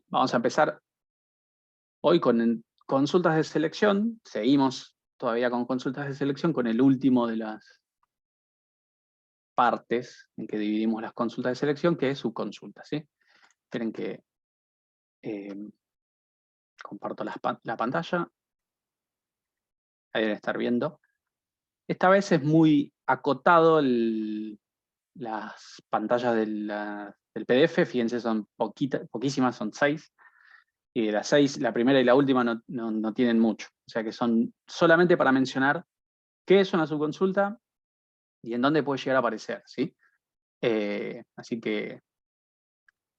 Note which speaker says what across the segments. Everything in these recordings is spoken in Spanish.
Speaker 1: Vamos a empezar hoy con consultas de selección. Seguimos todavía con consultas de selección, con el último de las partes en que dividimos las consultas de selección, que es subconsulta, ¿sí? Esperen que comparto la pantalla. Ahí deben estar viendo. Esta vez es muy acotado las pantallas del PDF. Fíjense, son poquísimas, son 6. Y de las 6, la primera y la última no tienen mucho. O sea que son solamente para mencionar qué es una subconsulta y en dónde puede llegar a aparecer, ¿sí? Así que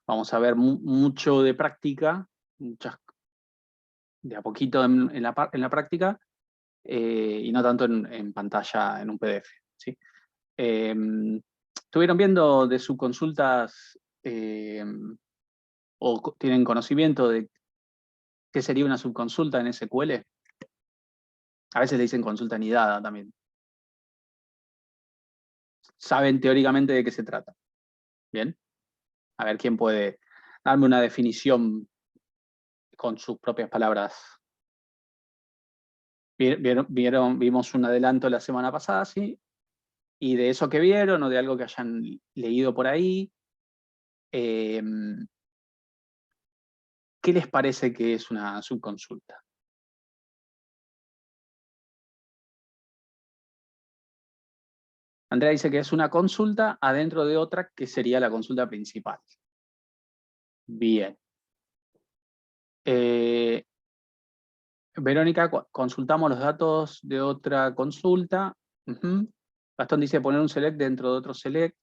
Speaker 1: vamos a ver mucho de práctica, de a poquito en la práctica, y no tanto en pantalla, en un PDF, ¿sí? ¿Estuvieron viendo de subconsultas o tienen conocimiento de qué sería una subconsulta en SQL? A veces le dicen consulta anidada también. Saben teóricamente de qué se trata. ¿Bien? A ver quién puede darme una definición con sus propias palabras. Vimos un adelanto la semana pasada, ¿sí? Y de eso que vieron o de algo que hayan leído por ahí, ¿qué les parece que es una subconsulta? Andrea dice que es una consulta adentro de otra que sería la consulta principal. Bien. Verónica, consultamos los datos de otra consulta. Gastón dice poner un select dentro de otro select.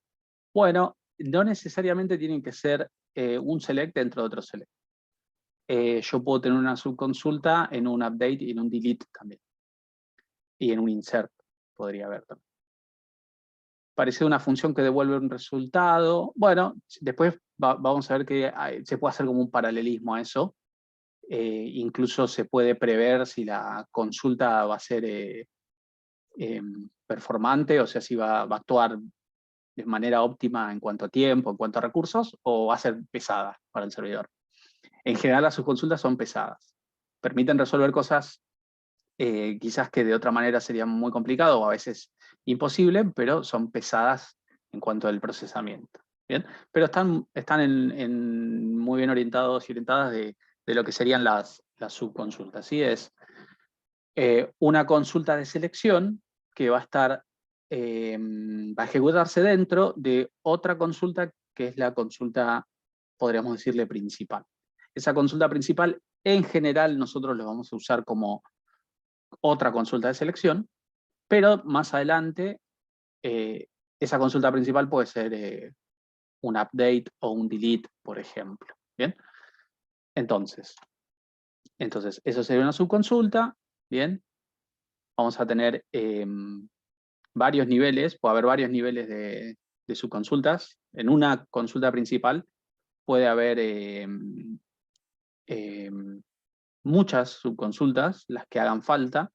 Speaker 1: Bueno, no necesariamente tienen que ser un select dentro de otro select. Yo puedo tener una subconsulta en un update y en un delete también. Y en un insert podría haber también. Parece una función que devuelve un resultado. Bueno, después vamos a ver que se puede hacer como un paralelismo a eso. Incluso se puede prever si la consulta va a ser performante, o sea, si va a actuar de manera óptima en cuanto a tiempo, en cuanto a recursos, o va a ser pesada para el servidor. En general las subconsultas son pesadas. Permiten resolver cosas quizás que de otra manera sería muy complicado o a veces imposible, pero son pesadas en cuanto al procesamiento. ¿Bien? Pero están muy bien orientados y orientadas de lo que serían las subconsultas. ¿Sí? Es una consulta de selección que va a ejecutarse dentro de otra consulta que es la consulta, podríamos decirle, principal. Esa consulta principal, en general, nosotros lo vamos a usar como otra consulta de selección, pero más adelante esa consulta principal puede ser un update o un delete, por ejemplo. ¿Bien? Entonces, eso sería una subconsulta. ¿Bien? Vamos a tener varios niveles, puede haber varios niveles de subconsultas. En una consulta principal puede haber muchas subconsultas, las que hagan falta.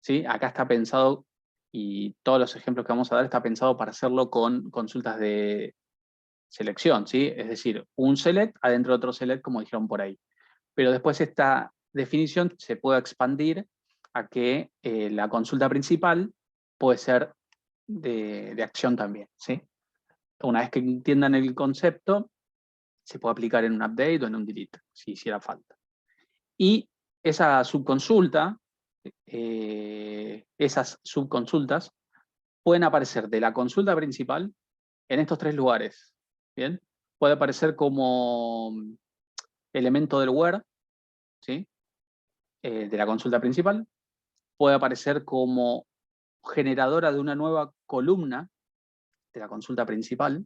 Speaker 1: ¿Sí? Acá está pensado, y todos los ejemplos que vamos a dar está pensado para hacerlo con consultas de selección, ¿sí? Es decir, un select adentro de otro select, como dijeron por ahí. Pero después esta definición se puede expandir a que la consulta principal puede ser de acción también, ¿sí? Una vez que entiendan el concepto, se puede aplicar en un update o en un delete, si hiciera falta. Y esa subconsulta, esas subconsultas, pueden aparecer de la consulta principal en estos 3 lugares. ¿Bien? Puede aparecer como elemento del where, ¿sí? De la consulta principal. Puede aparecer como generadora de una nueva columna de la consulta principal.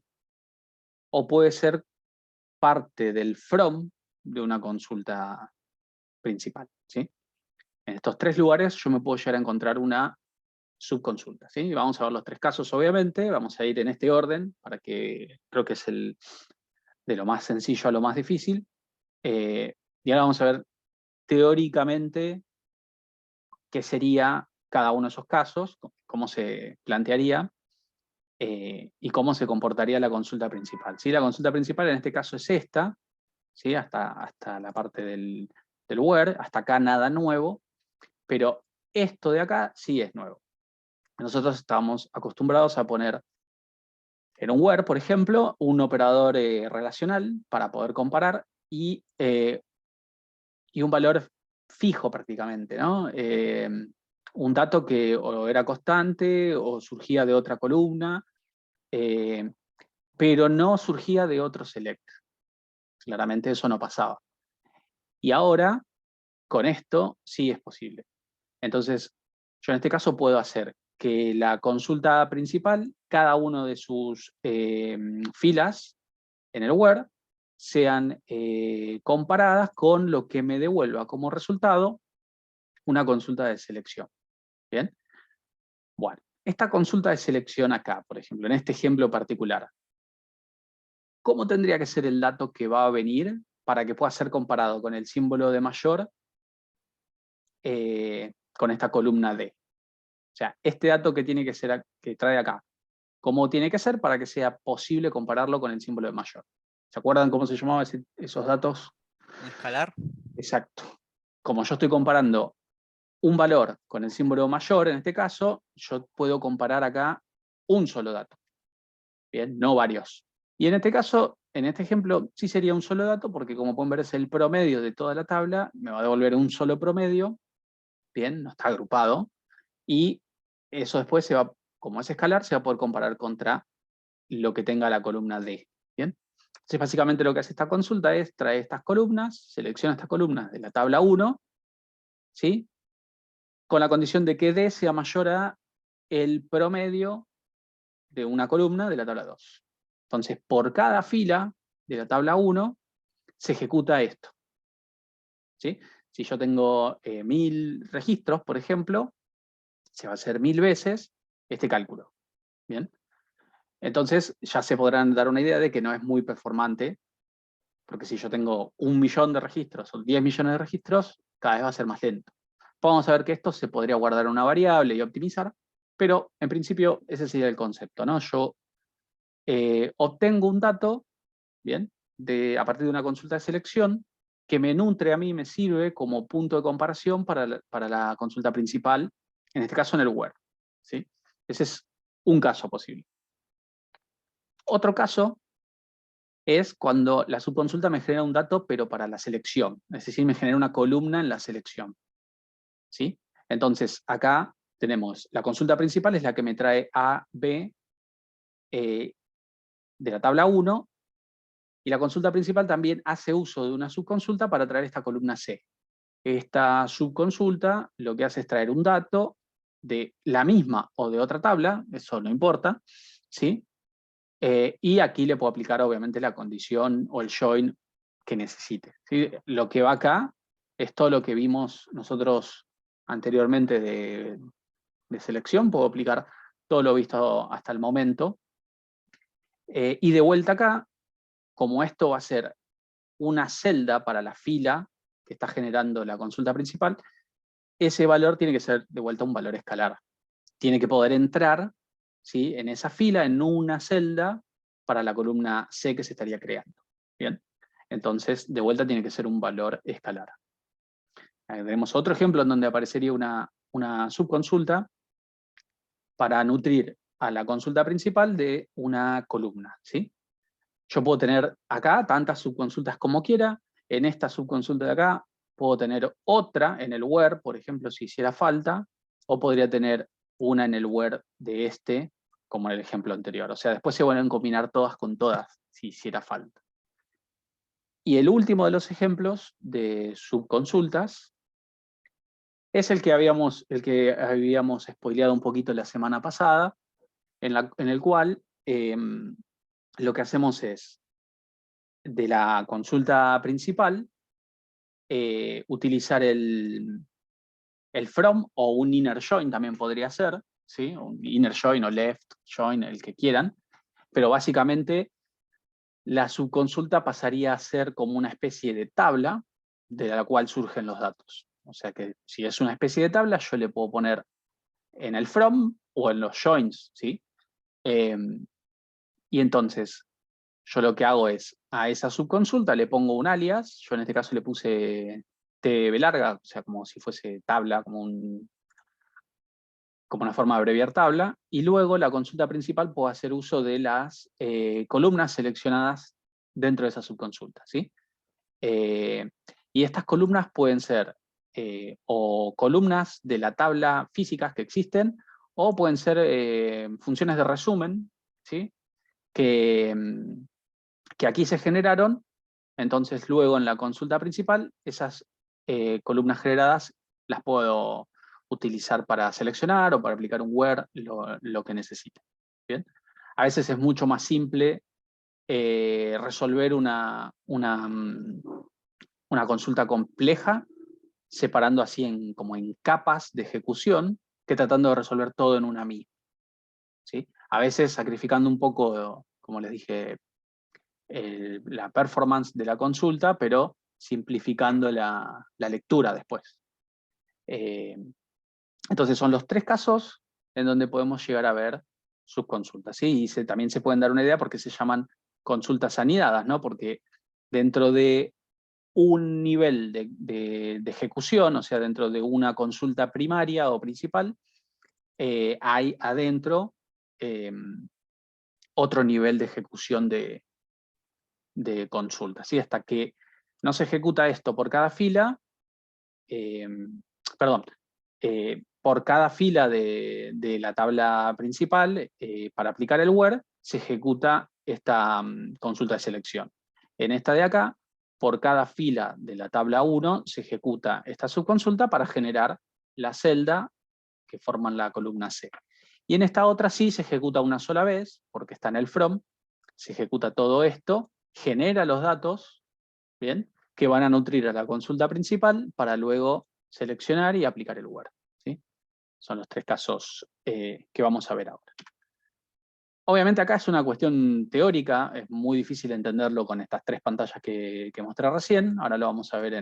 Speaker 1: O puede ser parte del from de una consulta principal, ¿sí? En estos 3 lugares yo me puedo llegar a encontrar una subconsulta, ¿sí? Vamos a ver los 3 casos, obviamente. Vamos a ir en este orden, para que creo que es de lo más sencillo a lo más difícil. Y ahora vamos a ver teóricamente qué sería cada uno de esos casos, cómo se plantearía y cómo se comportaría la consulta principal. ¿Sí? La consulta principal en este caso es esta, ¿sí? Hasta la parte del where, hasta acá nada nuevo, pero esto de acá sí es nuevo. Nosotros estamos acostumbrados a poner en un where, por ejemplo, un operador relacional para poder comparar y un valor fijo prácticamente, ¿no? Un dato que o era constante o surgía de otra columna, pero no surgía de otro select. Claramente eso no pasaba. Y ahora, con esto, sí es posible. Entonces, yo en este caso puedo hacer que la consulta principal, cada uno de sus filas en el where, sean comparadas con lo que me devuelva como resultado una consulta de selección. ¿Bien? Bueno, esta consulta de selección acá, por ejemplo, en este ejemplo particular, ¿cómo tendría que ser el dato que va a venir para que pueda ser comparado con el símbolo de mayor con esta columna D? O sea, este dato que tiene que ser, que trae acá, ¿cómo tiene que ser para que sea posible compararlo con el símbolo de mayor? ¿Se acuerdan cómo se llamaban esos datos?
Speaker 2: ¿Un escalar?
Speaker 1: Exacto. Como yo estoy comparando un valor con el símbolo mayor, en este caso, yo puedo comparar acá un solo dato. Bien, no varios. Y en este caso, en este ejemplo, sí sería un solo dato, porque como pueden ver es el promedio de toda la tabla, me va a devolver un solo promedio, bien, no está agrupado, y eso después se va, como es escalar, se va a poder comparar contra lo que tenga la columna D, ¿bien? Entonces básicamente lo que hace esta consulta es traer estas columnas, selecciona estas columnas de la tabla 1, ¿sí? Con la condición de que D sea mayor a el promedio de una columna de la tabla 2. Entonces, por cada fila de la tabla 1 se ejecuta esto, ¿sí? Si yo tengo 1000 registros, por ejemplo, se va a hacer 1000 veces este cálculo, ¿bien? Entonces, ya se podrán dar una idea de que no es muy performante, porque si yo tengo 1.000.000 de registros o 10 millones de registros, cada vez va a ser más lento. Vamos a ver que esto se podría guardar en una variable y optimizar, pero en principio ese sería el concepto, ¿no? Yo obtengo un dato, ¿bien? A partir de una consulta de selección, que me nutre a mí, me sirve como punto de comparación para la consulta principal, en este caso en el where, ¿sí? Ese es un caso posible. Otro caso es cuando la subconsulta me genera un dato, pero para la selección, es decir, me genera una columna en la selección, ¿sí? Entonces, acá tenemos la consulta principal, es la que me trae A, B de la tabla 1, y la consulta principal también hace uso de una subconsulta para traer esta columna C. Esta subconsulta lo que hace es traer un dato de la misma o de otra tabla, eso no importa, ¿sí? Y aquí le puedo aplicar obviamente la condición o el join que necesite, ¿sí? Lo que va acá es todo lo que vimos nosotros anteriormente de selección, puedo aplicar todo lo visto hasta el momento. Y de vuelta acá, como esto va a ser una celda para la fila que está generando la consulta principal, ese valor tiene que ser de vuelta un valor escalar. Tiene que poder entrar, ¿sí?, en esa fila, en una celda, para la columna C que se estaría creando. ¿Bien? Entonces, de vuelta tiene que ser un valor escalar. Tenemos otro ejemplo en donde aparecería una subconsulta para nutrir a la consulta principal de una columna, ¿sí? Yo puedo tener acá tantas subconsultas como quiera. En esta subconsulta de acá puedo tener otra en el where, por ejemplo, si hiciera falta, o podría tener una en el where de este, como en el ejemplo anterior. O sea, después se vuelven a combinar todas con todas, si hiciera falta. Y el último de los ejemplos de subconsultas es el que habíamos spoileado un poquito la semana pasada, en el cual lo que hacemos es, de la consulta principal, utilizar el from o un inner join también podría ser, ¿sí? Un inner join o left join, el que quieran, pero básicamente la subconsulta pasaría a ser como una especie de tabla de la cual surgen los datos. O sea que si es una especie de tabla, yo le puedo poner en el from o en los joins, ¿sí? Y entonces, yo lo que hago es, a esa subconsulta le pongo un alias, yo en este caso le puse TB larga, o sea, como si fuese tabla, como una forma de abreviar tabla, y luego la consulta principal puedo hacer uso de las columnas seleccionadas dentro de esa subconsulta, ¿sí? Y estas columnas pueden ser o columnas de la tabla físicas que existen, o pueden ser funciones de resumen, ¿sí? que aquí se generaron, entonces luego en la consulta principal, esas columnas generadas las puedo utilizar para seleccionar o para aplicar un where, lo que necesite. ¿Bien? A veces es mucho más simple resolver una consulta compleja, separando así como en capas de ejecución, que tratando de resolver todo en una misma. ¿Sí? A veces sacrificando un poco, como les dije, la performance de la consulta, pero simplificando la lectura después. Entonces son los 3 casos en donde podemos llegar a ver subconsultas. ¿Sí? Y también se pueden dar una idea porque se llaman consultas anidadas, ¿no? Porque dentro de un nivel de ejecución, o sea, dentro de una consulta primaria o principal, hay adentro otro nivel de ejecución de consulta, ¿sí? Hasta que no se ejecuta esto por cada fila, por cada fila de la tabla principal, para aplicar el where, se ejecuta esta consulta de selección. En esta de acá, por cada fila de la tabla 1, se ejecuta esta subconsulta para generar la celda que forman la columna C. Y en esta otra sí se ejecuta una sola vez, porque está en el from, se ejecuta todo esto, genera los datos, ¿bien? Que van a nutrir a la consulta principal para luego seleccionar y aplicar el where, ¿sí? Son los 3 casos que vamos a ver ahora. Obviamente acá es una cuestión teórica, es muy difícil entenderlo con estas 3 pantallas que mostré recién, ahora lo vamos a ver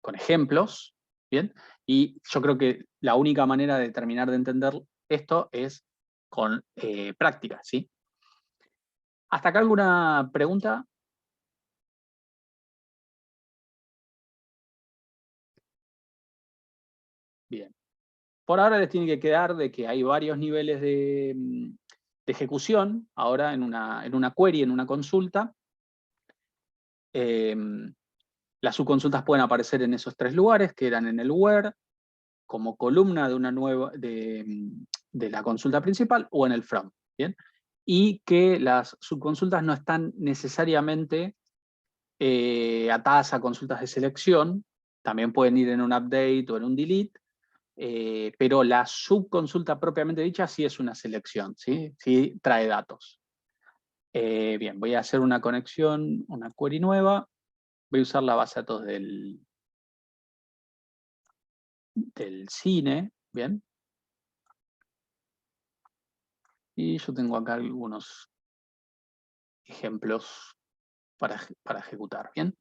Speaker 1: con ejemplos, ¿bien? Y yo creo que la única manera de terminar de entender esto es con práctica, ¿sí? ¿Hasta acá alguna pregunta? Bien. Por ahora les tiene que quedar de que hay varios niveles de ejecución, ahora en una query, en una consulta. Las subconsultas pueden aparecer en esos 3 lugares, que eran en el where, como columna de la consulta principal, o en el from, ¿bien? Y que las subconsultas no están necesariamente atadas a consultas de selección, también pueden ir en un update o en un delete, pero la subconsulta propiamente dicha sí es una selección, ¿sí? Sí trae datos. Bien, voy a hacer una conexión, una query nueva, voy a usar la base de datos del cine, ¿bien? Y yo tengo acá algunos ejemplos para ejecutar, ¿bien?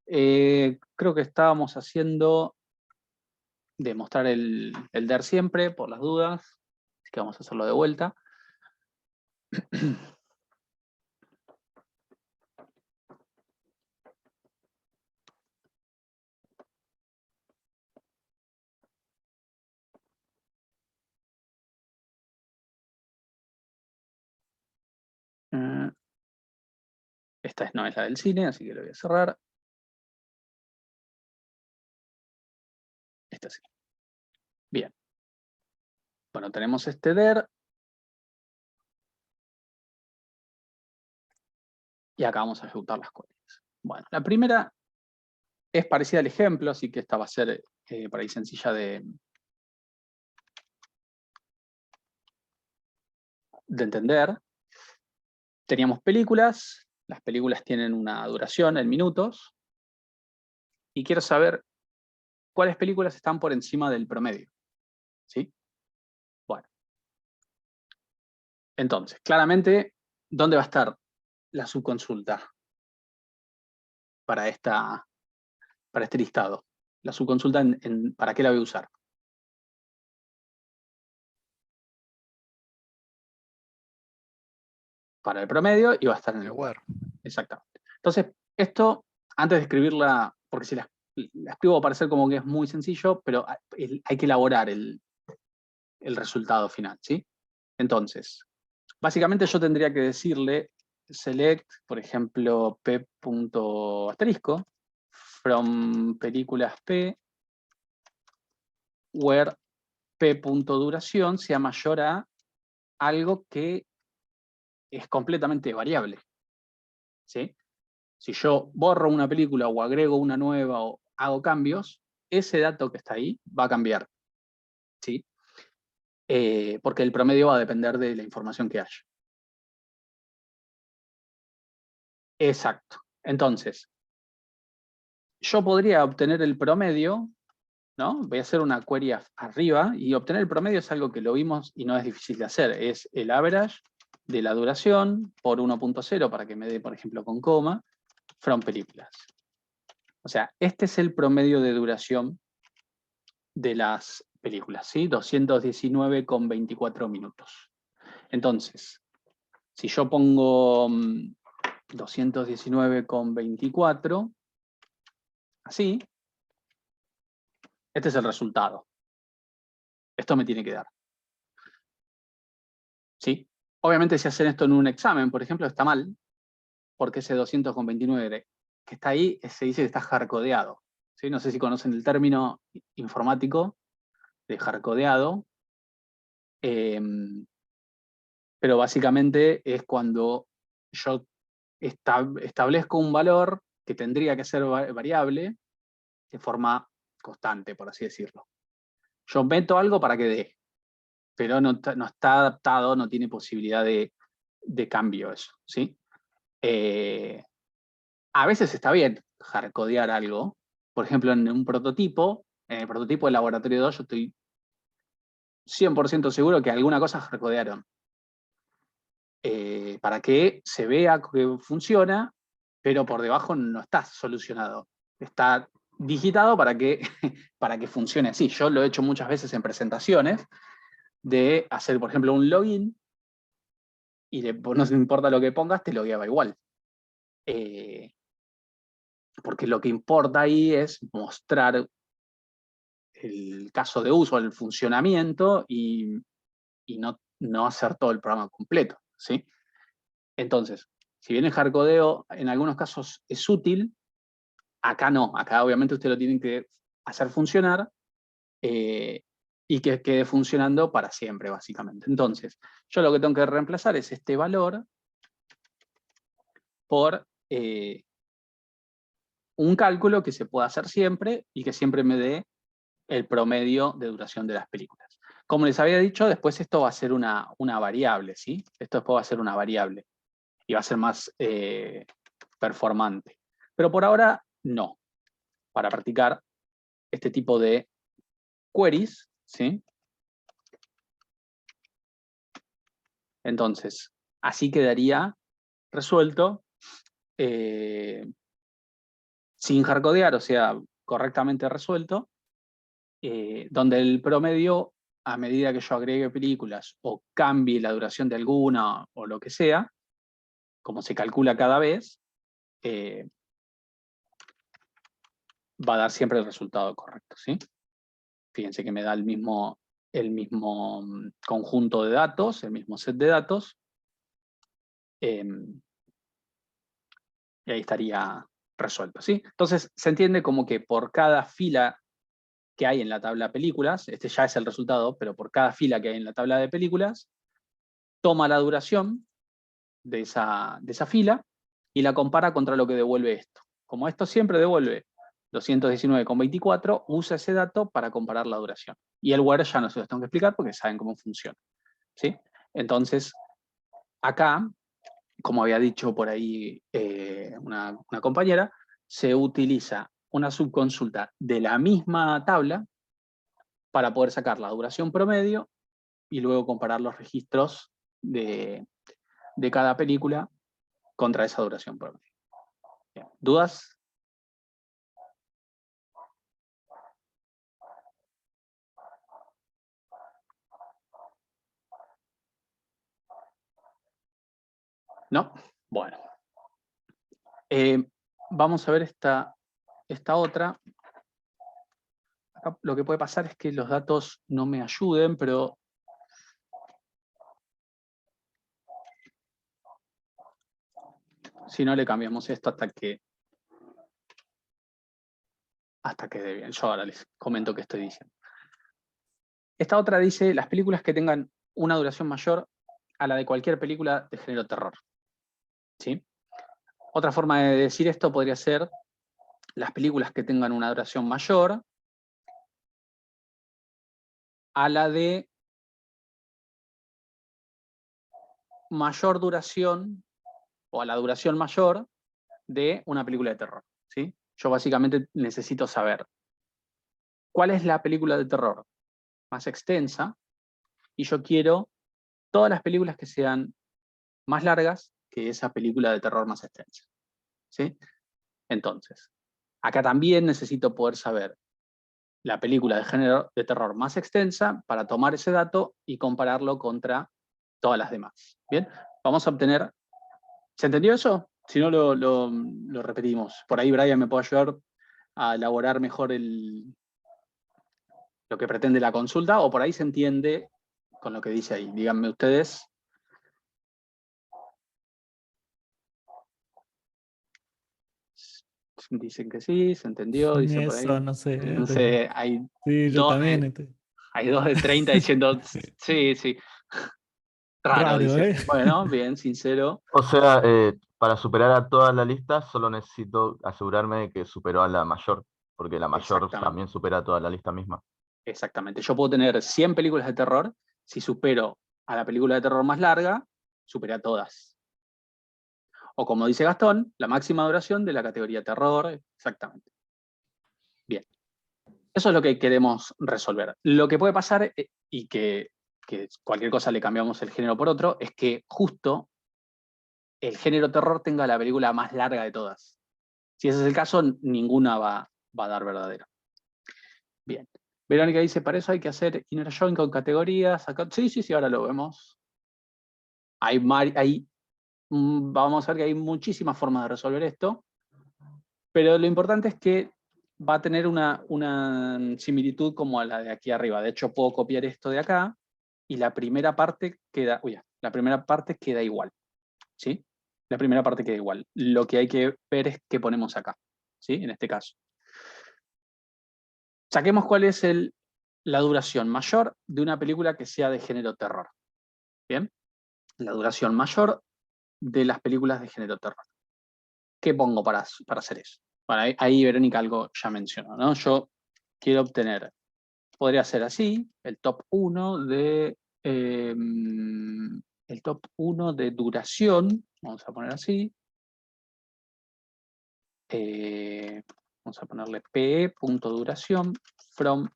Speaker 1: Creo que estábamos haciendo demostrar el der siempre, por las dudas, así que vamos a hacerlo de vuelta. Esta no es la del cine, así que lo voy a cerrar. Esta sí. Bien. Bueno, tenemos este der. Y acá vamos a ejecutar las queries. Bueno, la primera es parecida al ejemplo, así que esta va a ser por ahí sencilla de entender. Teníamos películas, las películas tienen una duración en minutos, y quiero saber cuáles películas están por encima del promedio. ¿Sí? Bueno. Entonces, claramente, ¿dónde va a estar la subconsulta para este listado? La subconsulta, ¿para qué la voy a usar? para el promedio y va a estar en el
Speaker 2: WAR.
Speaker 1: Exactamente. Entonces, esto, antes de escribirla, porque si la escribo va a parecer como que es muy sencillo, pero hay que elaborar el resultado final, ¿sí? Entonces, básicamente yo tendría que decirle select, por ejemplo, p punto asterisco, from películas p, where p punto duración sea mayor a algo que es completamente variable, ¿sí? Si yo borro una película o agrego una nueva o hago cambios, ese dato que está ahí va a cambiar, ¿sí? Porque el promedio va a depender de la información que haya. Exacto. Entonces, yo podría obtener el promedio, ¿no? Voy a hacer una query arriba y obtener el promedio es algo que lo vimos y no es difícil de hacer. Es el average de la duración por 1.0 para que me dé, por ejemplo, con coma, from películas. O sea, este es el promedio de duración de las películas, ¿sí? 219,24 minutos. Entonces, si yo pongo 219,24, así, este es el resultado. Esto me tiene que dar. ¿Sí? Obviamente si hacen esto en un examen, por ejemplo, está mal, porque ese 200,29 que está ahí se dice que está hardcodeado. ¿Sí? No sé si conocen el término informático de hardcodeado, pero básicamente es cuando yo establezco un valor que tendría que ser variable de forma constante, por así decirlo. Yo meto algo para que dé, pero no está adaptado, no tiene posibilidad de cambio eso, ¿sí? A veces está bien hardcodear algo. Por ejemplo, en el prototipo de laboratorio 2, yo estoy 100% seguro que alguna cosa hardcodearon. Para que se vea que funciona, pero por debajo no está solucionado. Está digitado para que, para que funcione así. Yo lo he hecho muchas veces en presentaciones, de hacer, por ejemplo, un login, y no importa lo que pongas, te logueaba igual. Porque lo que importa ahí es mostrar el caso de uso, el funcionamiento, y no hacer todo el programa completo, ¿sí? Entonces, si bien el hardcodeo en algunos casos es útil, acá no. Acá obviamente usted lo tiene que hacer funcionar y que quede funcionando para siempre, básicamente. Entonces, yo lo que tengo que reemplazar es este valor por un cálculo que se pueda hacer siempre y que siempre me dé el promedio de duración de las películas. Como les había dicho, después esto va a ser una variable, ¿sí? Esto después va a ser una variable y va a ser más performante. Pero por ahora, no. Para practicar este tipo de queries, ¿sí? Entonces, así quedaría resuelto sin hardcodear, o sea, correctamente resuelto, donde el promedio, a medida que yo agregue películas o cambie la duración de alguna o lo que sea, como se calcula cada vez, va a dar siempre el resultado correcto, ¿sí? Fíjense que me da el mismo conjunto de datos, el mismo set de datos, y ahí estaría resuelto, ¿sí? Entonces, se entiende como que por cada fila que hay en la tabla películas, este ya es el resultado, pero por cada fila que hay en la tabla de películas, toma la duración de esa fila y la compara contra lo que devuelve esto. Como esto siempre devuelve 219,24, usa ese dato para comparar la duración. Y el where ya no se los tengo que explicar porque saben cómo funciona, ¿sí? Entonces, acá, como había dicho por ahí una compañera, se utiliza una subconsulta de la misma tabla para poder sacar la duración promedio y luego comparar los registros de cada película contra esa duración promedio. Bien. ¿Dudas? ¿No? Bueno. Vamos a ver esta otra. Acá lo que puede pasar es que los datos no me ayuden, pero si no le cambiamos esto hasta que dé bien. Yo ahora les comento qué estoy diciendo. Esta otra dice las películas que tengan una duración mayor a la de cualquier película de género terror. ¿Sí? Otra forma de decir esto podría ser las películas que tengan una duración mayor a la de mayor duración o a la duración mayor de una película de terror. ¿Sí? Yo básicamente necesito saber cuál es la película de terror más extensa y yo quiero todas las películas que sean más largas que esa película de terror más extensa. ¿Sí? Entonces, acá también necesito poder saber la película de género de terror más extensa para tomar ese dato y compararlo contra todas las demás. Bien, vamos a obtener... ¿Se entendió eso? Si no, lo repetimos. Por ahí Brian me puede ayudar a elaborar mejor lo que pretende la consulta, o por ahí se entiende con lo que dice ahí. Díganme ustedes. Dicen que sí, se entendió,
Speaker 2: Ni
Speaker 1: dicen por ahí.
Speaker 2: eso, no sé.
Speaker 1: No sé, hay
Speaker 2: Sí, yo
Speaker 1: dos
Speaker 2: también.
Speaker 1: de 30 diciendo sí, sí. Raro,
Speaker 2: Raro,
Speaker 1: dice.
Speaker 2: ¿eh?
Speaker 1: Bueno, bien, sincero.
Speaker 3: O sea, para superar a toda la lista solo necesito asegurarme de que superó a la mayor, porque la mayor
Speaker 1: Exactamente.
Speaker 3: también supera a toda la lista misma.
Speaker 1: Exactamente. Yo puedo tener 100 películas de terror. Si supero a la película de terror más larga, superé a todas. O como dice Gastón, la máxima duración de la categoría terror. Exactamente. Bien. Eso es lo que queremos resolver. Lo que puede pasar, y que cualquier cosa le cambiamos el género por otro, es que justo el género terror tenga la película más larga de todas. Si ese es el caso, ninguna va a dar verdadero. Bien. Verónica dice, para eso hay que hacer inner join con categorías. Acá, sí, ahora lo vemos. Vamos a ver que hay muchísimas formas de resolver esto, pero lo importante es que va a tener una similitud como a la de aquí arriba. De hecho, puedo copiar esto de acá y la primera parte queda igual. ¿Sí? La primera parte queda igual. Lo que hay que ver es qué ponemos acá. ¿Sí? En este caso. Saquemos cuál es la duración mayor de una película que sea de género terror. ¿Bien? La duración mayor de las películas de género terror. ¿Qué pongo para hacer eso? Bueno, ahí Verónica algo ya mencionó, ¿no? Yo quiero obtener, podría ser así, el top 1 de duración, vamos a poner así, vamos a ponerle pe.duración from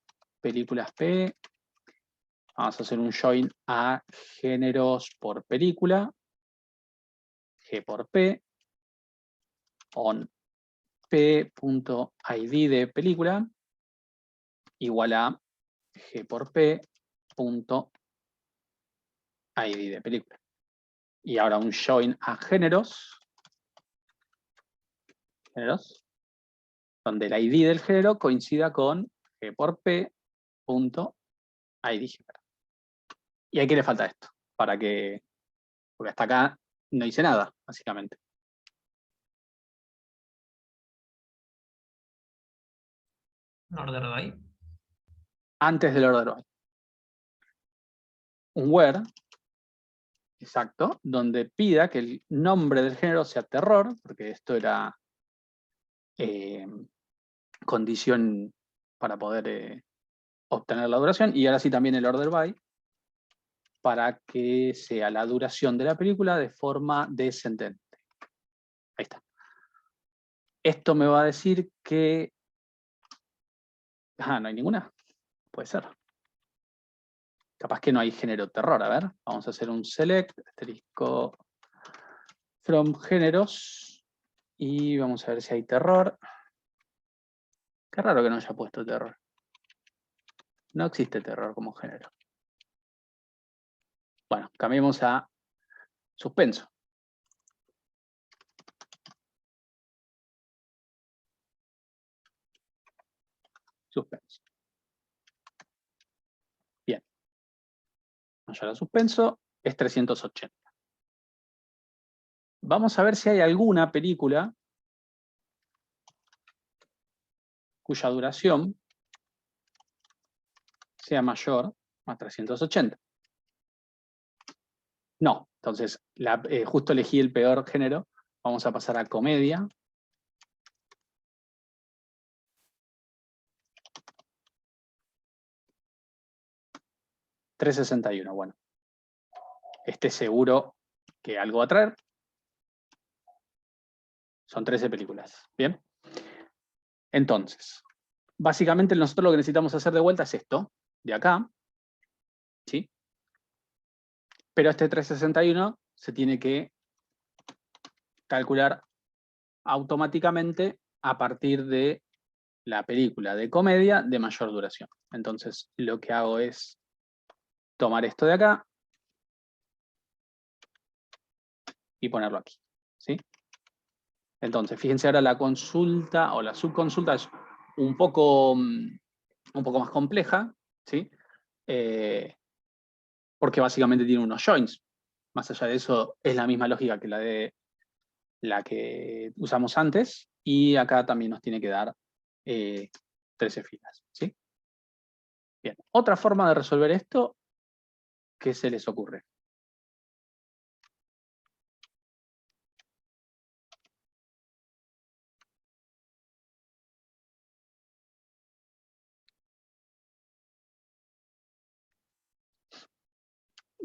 Speaker 1: películas p. Vamos a hacer un join a géneros por película, G por P, on p.id de película, igual a G por P, punto ID de película. Y ahora un join a géneros, donde el ID del género coincida con G por P, punto ID género. ¿Y a qué le falta esto? Porque hasta acá no hice nada, básicamente.
Speaker 4: Order by.
Speaker 1: Antes del order by. Un where, exacto, donde pida que el nombre del género sea terror, porque esto era condición para poder obtener la duración, y ahora sí también el order by, para que sea la duración de la película de forma descendente. Ahí está. Esto me va a decir que... no hay ninguna. Puede ser. Capaz que no hay género terror. A ver, vamos a hacer un select, asterisco from géneros, y vamos a ver si hay terror. Qué raro que no haya puesto terror. No existe terror como género. Bueno, cambiemos a suspenso. suspenso. Bien. Mayor a suspenso es 380. Vamos a ver si hay alguna película cuya duración sea mayor a 380. No, entonces justo elegí el peor género. Vamos a pasar a comedia. $3.61, bueno. Esté seguro que algo va a traer. Son 13 películas, ¿bien? Entonces, básicamente nosotros lo que necesitamos hacer de vuelta es esto, de acá, ¿sí? Pero este 361 se tiene que calcular automáticamente a partir de la película de comedia de mayor duración. Entonces, lo que hago es tomar esto de acá y ponerlo aquí, ¿sí? Entonces, fíjense ahora la consulta o la subconsulta es un poco más compleja, ¿sí? Porque básicamente tiene unos joins. Más allá de eso, es la misma lógica que la que usamos antes, y acá también nos tiene que dar 13 filas, ¿sí? Bien, otra forma de resolver esto, ¿qué se les ocurre?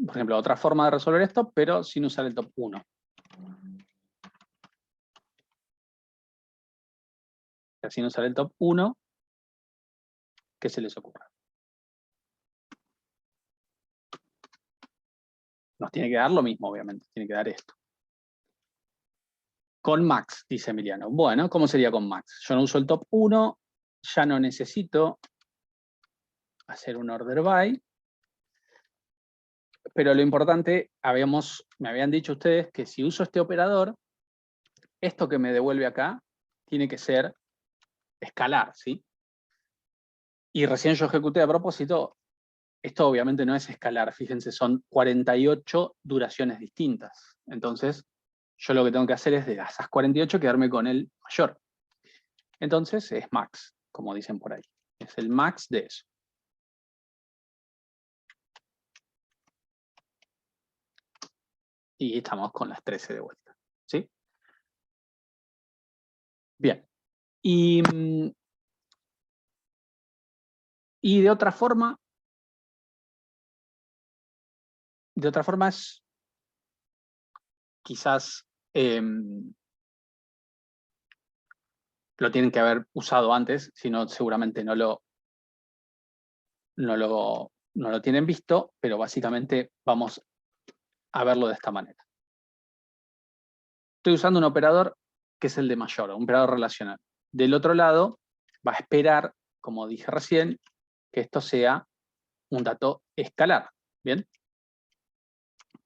Speaker 1: Por ejemplo, otra forma de resolver esto, pero sin usar el top 1. Sin usar el top 1, ¿qué se les ocurre? Nos tiene que dar lo mismo, obviamente. Tiene que dar esto. Con max, dice Emiliano. Bueno, ¿cómo sería con max? Yo no uso el top 1, ya no necesito hacer un order by. Pero lo importante, me habían dicho ustedes que si uso este operador, esto que me devuelve acá tiene que ser escalar, ¿sí? Y recién yo ejecuté a propósito, esto obviamente no es escalar, fíjense, son 48 duraciones distintas. Entonces, yo lo que tengo que hacer es de esas 48 quedarme con el mayor. Entonces es max, como dicen por ahí. Es el max de eso. Y estamos con las 13 de vuelta, ¿sí? Bien. Y de otra forma es quizás lo tienen que haber usado antes, si no seguramente no lo tienen visto, pero básicamente vamos a verlo de esta manera. Estoy usando un operador que es el de mayor, un operador relacional. Del otro lado, va a esperar, como dije recién, que esto sea un dato escalar, ¿bien?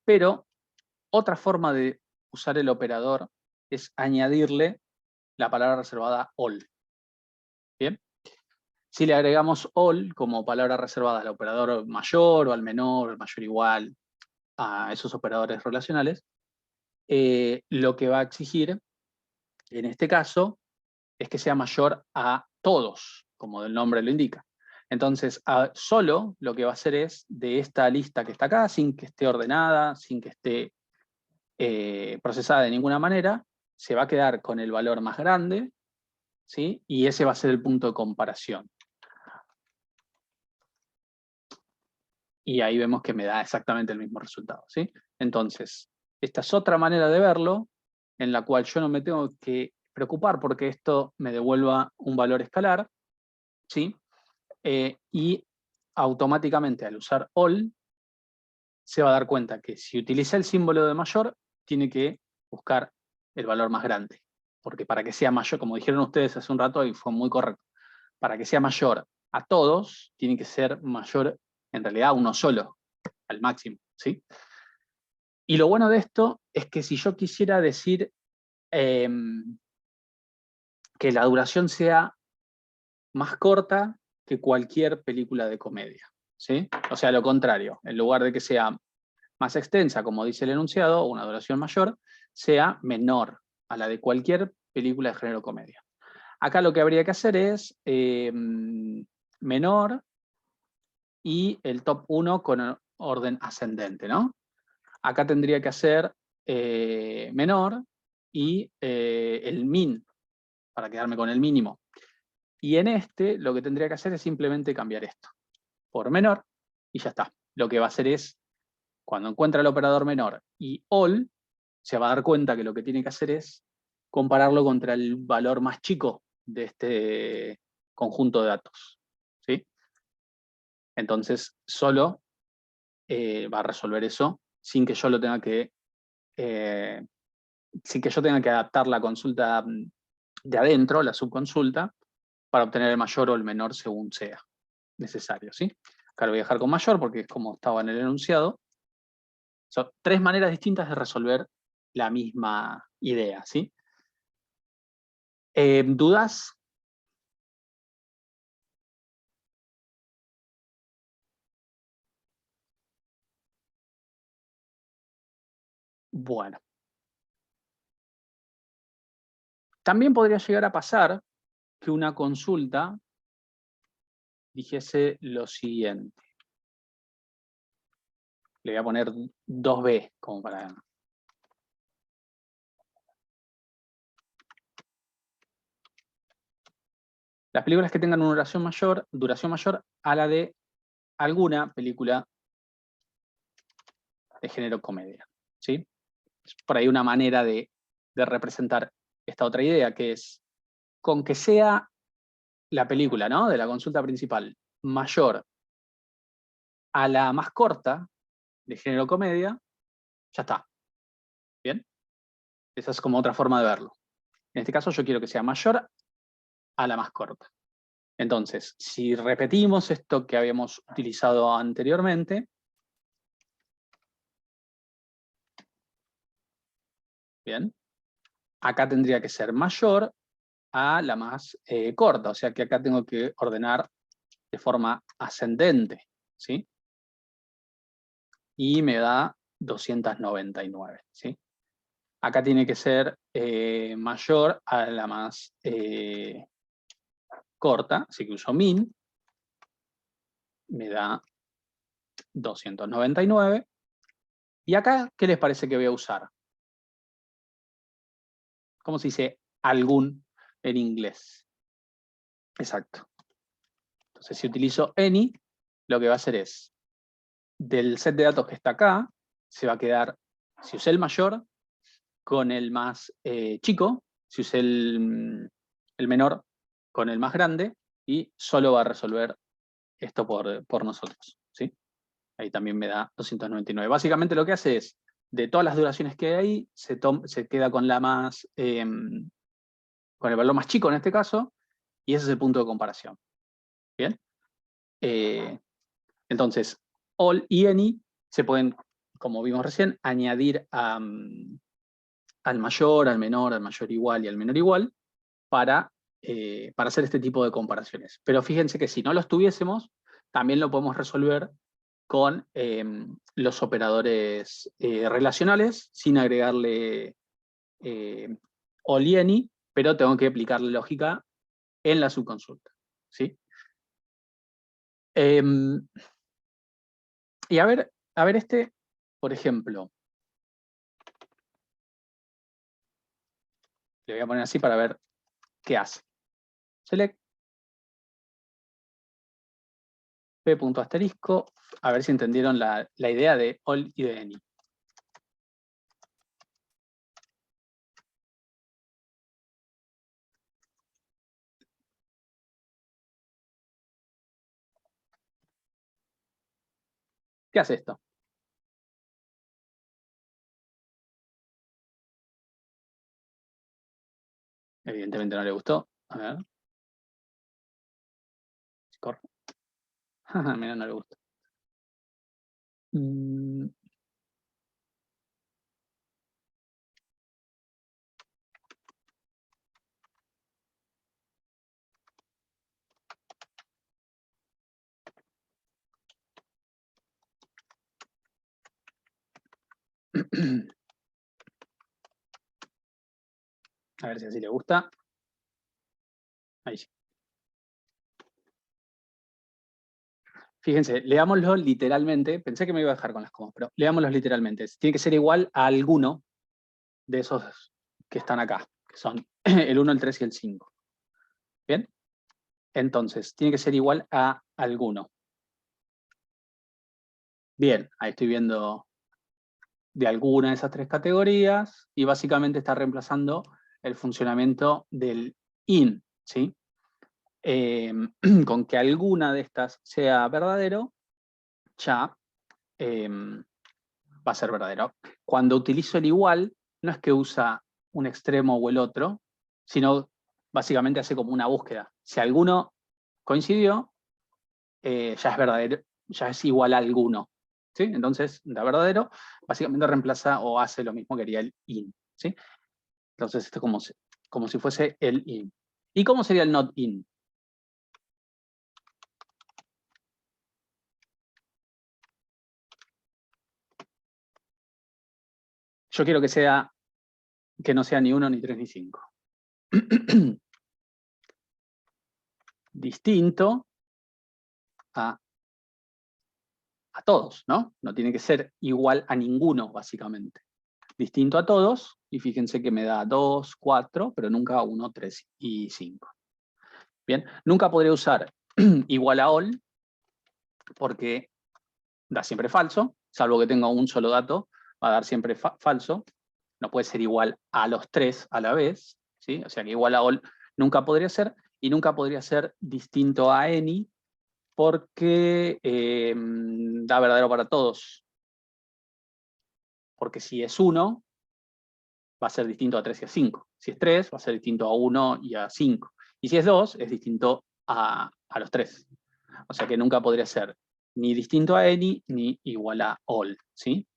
Speaker 1: Pero otra forma de usar el operador es añadirle la palabra reservada all, ¿bien? Si le agregamos all como palabra reservada al operador mayor o al menor, al mayor igual, a esos operadores relacionales, lo que va a exigir, en este caso, es que sea mayor a todos, como el nombre lo indica. Entonces, solo lo que va a hacer es, de esta lista que está acá, sin que esté ordenada, sin que esté procesada de ninguna manera, se va a quedar con el valor más grande, ¿sí? Y ese va a ser el punto de comparación. Y ahí vemos que me da exactamente el mismo resultado, ¿sí? Entonces, esta es otra manera de verlo, en la cual yo no me tengo que preocupar porque esto me devuelva un valor escalar, ¿sí? Y automáticamente al usar all, se va a dar cuenta que si utiliza el símbolo de mayor, tiene que buscar el valor más grande. Porque para que sea mayor, como dijeron ustedes hace un rato y fue muy correcto, para que sea mayor a todos, tiene que ser mayor en realidad a uno solo, al máximo, ¿sí? Y lo bueno de esto es que si yo quisiera decir que la duración sea más corta que cualquier película de comedia, ¿sí? O sea, lo contrario, en lugar de que sea más extensa, como dice el enunciado, o una duración mayor, sea menor a la de cualquier película de género comedia. Acá lo que habría que hacer es menor y el top 1 con orden ascendente, ¿no? Acá tendría que hacer menor y el min, para quedarme con el mínimo. Y en este, lo que tendría que hacer es simplemente cambiar esto por menor, y ya está. Lo que va a hacer es, cuando encuentra el operador menor y all, se va a dar cuenta que lo que tiene que hacer es compararlo contra el valor más chico de este conjunto de datos, ¿sí? Entonces, solo va a resolver eso sin que yo lo tenga que sin que yo tenga que adaptar la consulta de adentro, la subconsulta, para obtener el mayor o el menor según sea necesario, ¿sí? Acá lo voy a dejar con mayor porque es como estaba en el enunciado. Son 3 maneras distintas de resolver la misma idea, ¿sí? ¿Dudas? Bueno. También podría llegar a pasar que una consulta dijese lo siguiente. Le voy a poner 2B como para... Las películas que tengan una duración mayor a la de alguna película de género comedia, ¿sí? Es por ahí una manera de representar esta otra idea, que es, con que sea la película, ¿no?, de la consulta principal mayor a la más corta de género comedia, ya está. ¿Bien? Esa es como otra forma de verlo. En este caso yo quiero que sea mayor a la más corta. Entonces, si repetimos esto que habíamos utilizado anteriormente, bien, acá tendría que ser mayor a la más corta, o sea que acá tengo que ordenar de forma ascendente, ¿sí? Y me da 299, ¿sí? Acá tiene que ser mayor a la más corta, así que uso min, me da 299. ¿Y acá qué les parece que voy a usar? ¿Cómo se dice algún en inglés? Exacto. Entonces, si utilizo any, lo que va a hacer es, del set de datos que está acá, se va a quedar, si usé el mayor, con el más chico, si usé el menor, con el más grande, y solo va a resolver esto por nosotros, ¿sí? Ahí también me da 299. Básicamente lo que hace es, de todas las duraciones que hay ahí, se queda con la más, con el valor más chico en este caso, y ese es el punto de comparación. ¿Bien? Entonces, all y any se pueden, como vimos recién, añadir al mayor, al menor, al mayor igual y al menor igual para hacer este tipo de comparaciones. Pero fíjense que si no los tuviésemos, también lo podemos resolver con los operadores relacionales sin agregarle all y any, pero tengo que aplicarle lógica en la subconsulta, ¿sí? Y a ver este, por ejemplo, le voy a poner así para ver qué hace. Select p punto asterisco, a ver si entendieron la idea de all y de any. ¿Qué hace esto? Evidentemente no le gustó. A ver. Corre. Mira, no le gusta. A ver si así le gusta. Ahí sí. Fíjense, leámoslo literalmente. Pensé que me iba a dejar con las comas, pero leámoslo literalmente. Tiene que ser igual a alguno de esos que están acá, que son el 1, el 3 y el 5. ¿Bien? Entonces, tiene que ser igual a alguno. Bien, ahí estoy viendo de alguna de esas tres categorías y básicamente está reemplazando el funcionamiento del in, ¿sí? Con que alguna de estas sea verdadero, ya va a ser verdadero. Cuando utilizo el igual, no es que usa un extremo o el otro, sino básicamente hace como una búsqueda. Si alguno coincidió, ya es verdadero, ya es igual a alguno. ¿Sí? Entonces, da verdadero, básicamente reemplaza o hace lo mismo que haría el in. ¿Sí? Entonces, esto es como si fuese el in. ¿Y cómo sería el not in? Yo quiero que no sea ni 1, ni 3, ni 5. Distinto a todos, ¿no? No tiene que ser igual a ninguno, básicamente. Distinto a todos, y fíjense que me da 2, 4, pero nunca 1, 3 y 5. Bien, nunca podría usar igual a all, porque da siempre falso, salvo que tenga un solo dato, va a dar siempre falso. No puede ser igual a los tres a la vez, ¿sí? O sea que igual a all nunca podría ser, y nunca podría ser distinto a any, porque da verdadero para todos. Porque si es 1, va a ser distinto a 3 y a 5. Si es 3, va a ser distinto a 1 y a 5. Y si es 2, es distinto a los 3. O sea que nunca podría ser ni distinto a any ni igual a all, ¿sí?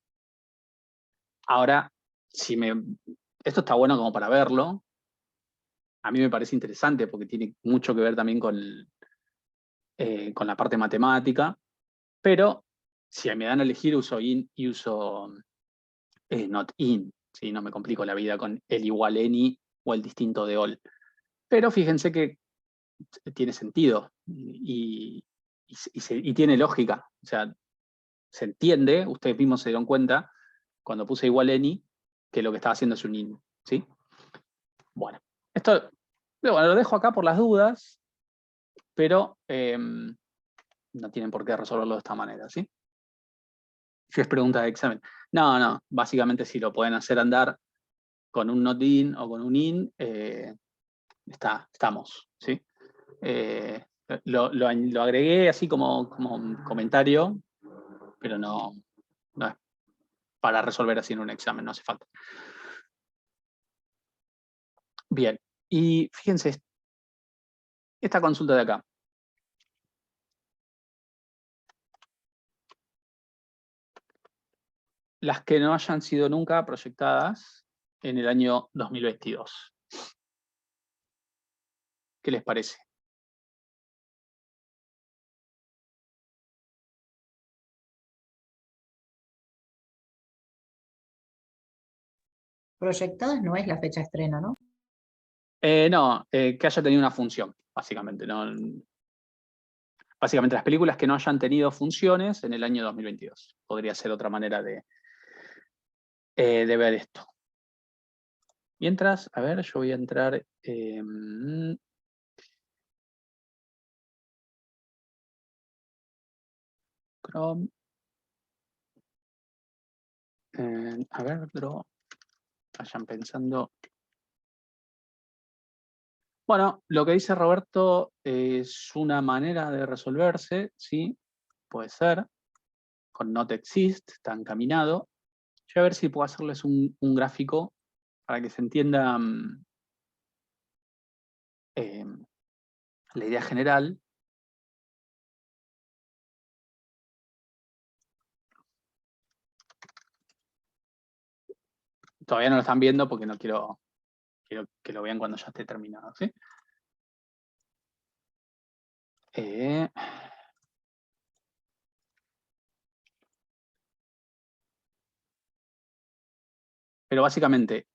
Speaker 1: Ahora, esto está bueno como para verlo. A mí me parece interesante porque tiene mucho que ver también con la parte matemática. Pero si me dan a elegir, uso in y uso not in. ¿Sí? No me complico la vida con el igual any o el distinto de all. Pero fíjense que tiene sentido y tiene lógica. O sea, se entiende, ustedes mismos se dieron cuenta, cuando puse igual any, que lo que estaba haciendo es un in. ¿Sí? Bueno, esto lo dejo acá por las dudas, pero no tienen por qué resolverlo de esta manera, ¿sí? Si es pregunta de examen. No, básicamente si lo pueden hacer andar con un not in o con un in, estamos, ¿sí? Lo agregué así como un comentario, pero no es para resolver así en un examen, no hace falta. Bien, y fíjense, esta consulta de acá. Las que no hayan sido nunca proyectadas en el año 2022. ¿Qué les parece?
Speaker 2: Proyectadas no es la fecha de estreno, ¿no?
Speaker 1: No, que haya tenido una función, básicamente. ¿No? Básicamente las películas que no hayan tenido funciones en el año 2022. Podría ser otra manera de ver esto. Mientras, a ver, yo voy a entrar... Chrome. A ver, vayan pensando. Bueno, lo que dice Roberto es una manera de resolverse, ¿sí? Puede ser. Con not exist, está encaminado. Yo voy a ver si puedo hacerles un gráfico para que se entienda la idea general. Todavía no lo están viendo porque no quiero que lo vean cuando ya esté terminado, ¿sí? Pero básicamente,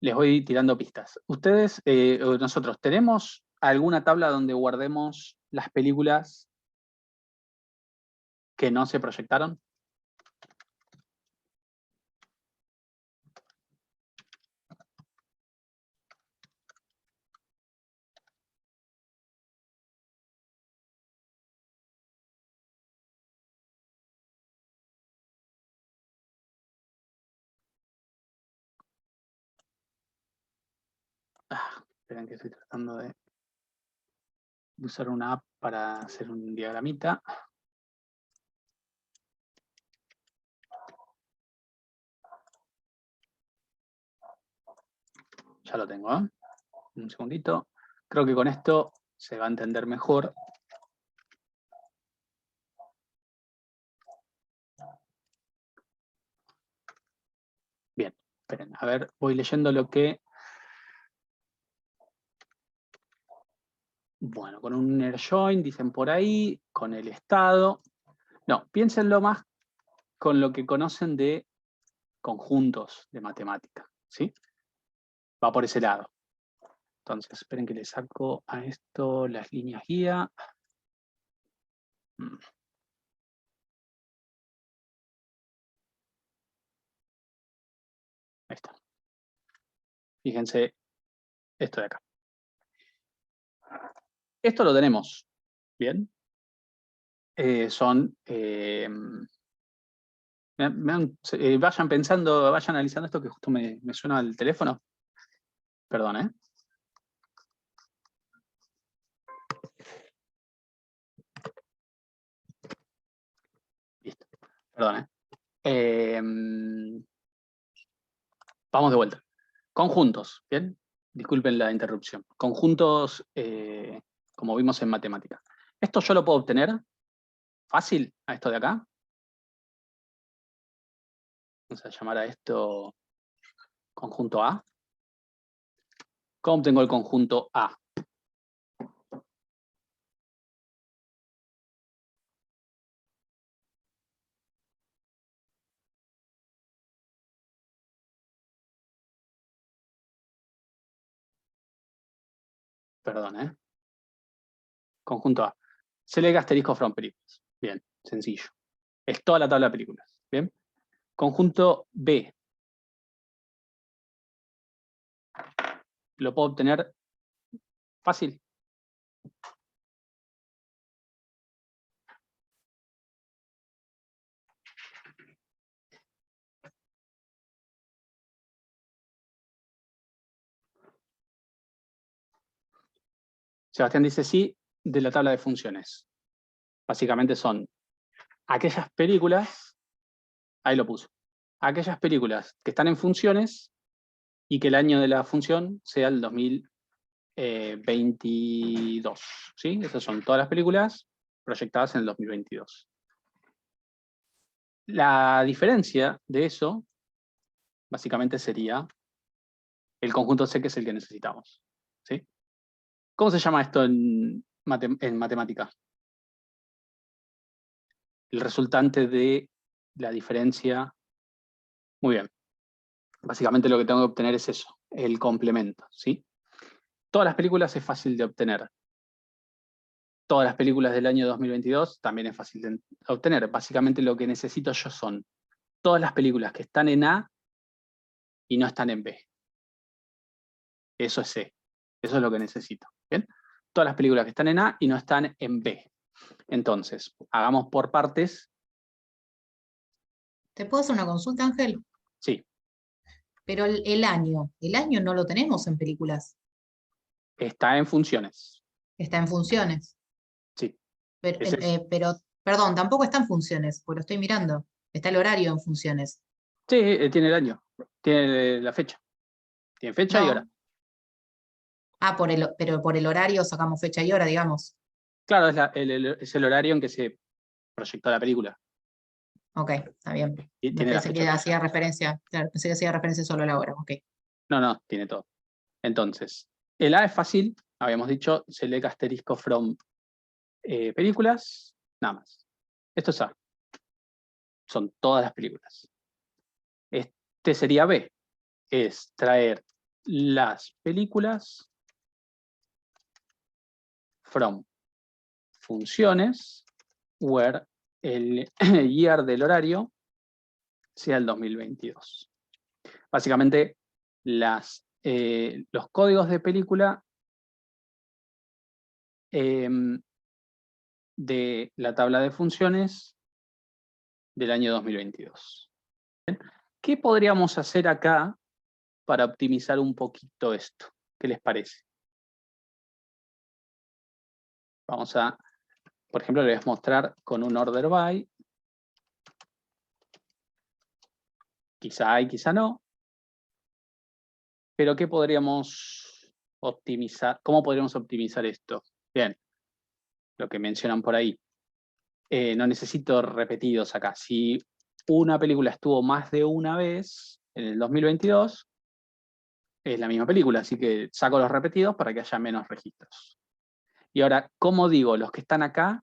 Speaker 1: les voy tirando pistas. Ustedes, nosotros, ¿tenemos alguna tabla donde guardemos las películas que no se proyectaron? Esperen que estoy tratando de usar una app para hacer un diagramita. Ya lo tengo, ¿eh? Un segundito. Creo que con esto se va a entender mejor. Bien, esperen, a ver, voy leyendo lo que... Bueno, con un inner join, dicen por ahí, con el estado. No, piénsenlo más con lo que conocen de conjuntos de matemática, ¿sí? Va por ese lado. Entonces, esperen que le saco a esto las líneas guía. Ahí está. Fíjense esto de acá. Esto lo tenemos, ¿bien? Vayan pensando, vayan analizando esto que justo me suena al teléfono. Perdón, ¿eh? Listo. Perdón, ¿eh? Vamos de vuelta. Conjuntos, ¿bien? Disculpen la interrupción. Conjuntos, como vimos en matemática. ¿Esto yo lo puedo obtener fácil a esto de acá? Vamos a llamar a esto conjunto A. ¿Cómo obtengo el conjunto A? Perdón, ¿eh? Conjunto A. Select asterisco from películas. Bien, sencillo. Es toda la tabla de películas. Bien. Conjunto B. ¿Lo puedo obtener fácil? Sebastián dice sí, de la tabla de funciones. Básicamente son aquellas películas, ahí lo puso, aquellas películas que están en funciones y que el año de la función sea el 2022. ¿Sí? Esas son todas las películas proyectadas en el 2022. La diferencia de eso, básicamente, sería el conjunto C, que es el que necesitamos. ¿Sí? ¿Cómo se llama esto en matemática? El resultante de la diferencia. Muy bien. Básicamente lo que tengo que obtener es eso, el complemento, ¿sí? Todas las películas es fácil de obtener. Todas las películas del año 2022 también es fácil de obtener. Básicamente lo que necesito yo son todas las películas que están en A y no están en B. Eso es C. Eso es lo que necesito. ¿Bien? Todas las películas que están en A y no están en B. Entonces, hagamos por partes.
Speaker 2: ¿Te puedo hacer una consulta, Ángel? Sí. Pero el año no lo tenemos en películas.
Speaker 1: Está en funciones.
Speaker 2: Está en funciones.
Speaker 1: Sí.
Speaker 2: Pero, perdón, tampoco está en funciones, porque lo estoy mirando. Está el horario en funciones.
Speaker 1: Sí, tiene el año. Tiene la fecha. Tiene fecha y hora.
Speaker 2: Ah, pero por el horario sacamos fecha y hora, digamos.
Speaker 1: Claro, es el horario en que se proyectó la película.
Speaker 2: Ok, está bien.
Speaker 1: Tiene la
Speaker 2: Pensé que
Speaker 1: fecha.
Speaker 2: hacía referencia, claro, pensé que hacía referencia solo a la hora. Ok.
Speaker 1: No, tiene todo. Entonces, el A es fácil, habíamos dicho, select asterisco from películas, nada más. Esto es A. Son todas las películas. T sería B, es traer las películas from funciones where el year del horario sea el 2022. Básicamente, los códigos de película de la tabla de funciones del año 2022. ¿Bien? ¿Qué podríamos hacer acá para optimizar un poquito esto? ¿Qué les parece? Vamos a, por ejemplo, les voy a mostrar con un order by. Quizá hay, quizá no. Pero ¿qué podríamos optimizar? ¿Cómo podríamos optimizar esto? Bien, lo que mencionan por ahí. No necesito repetidos acá. Si una película estuvo más de una vez en el 2022, es la misma película, así que saco los repetidos para que haya menos registros. Y ahora, ¿cómo digo? Los que están acá,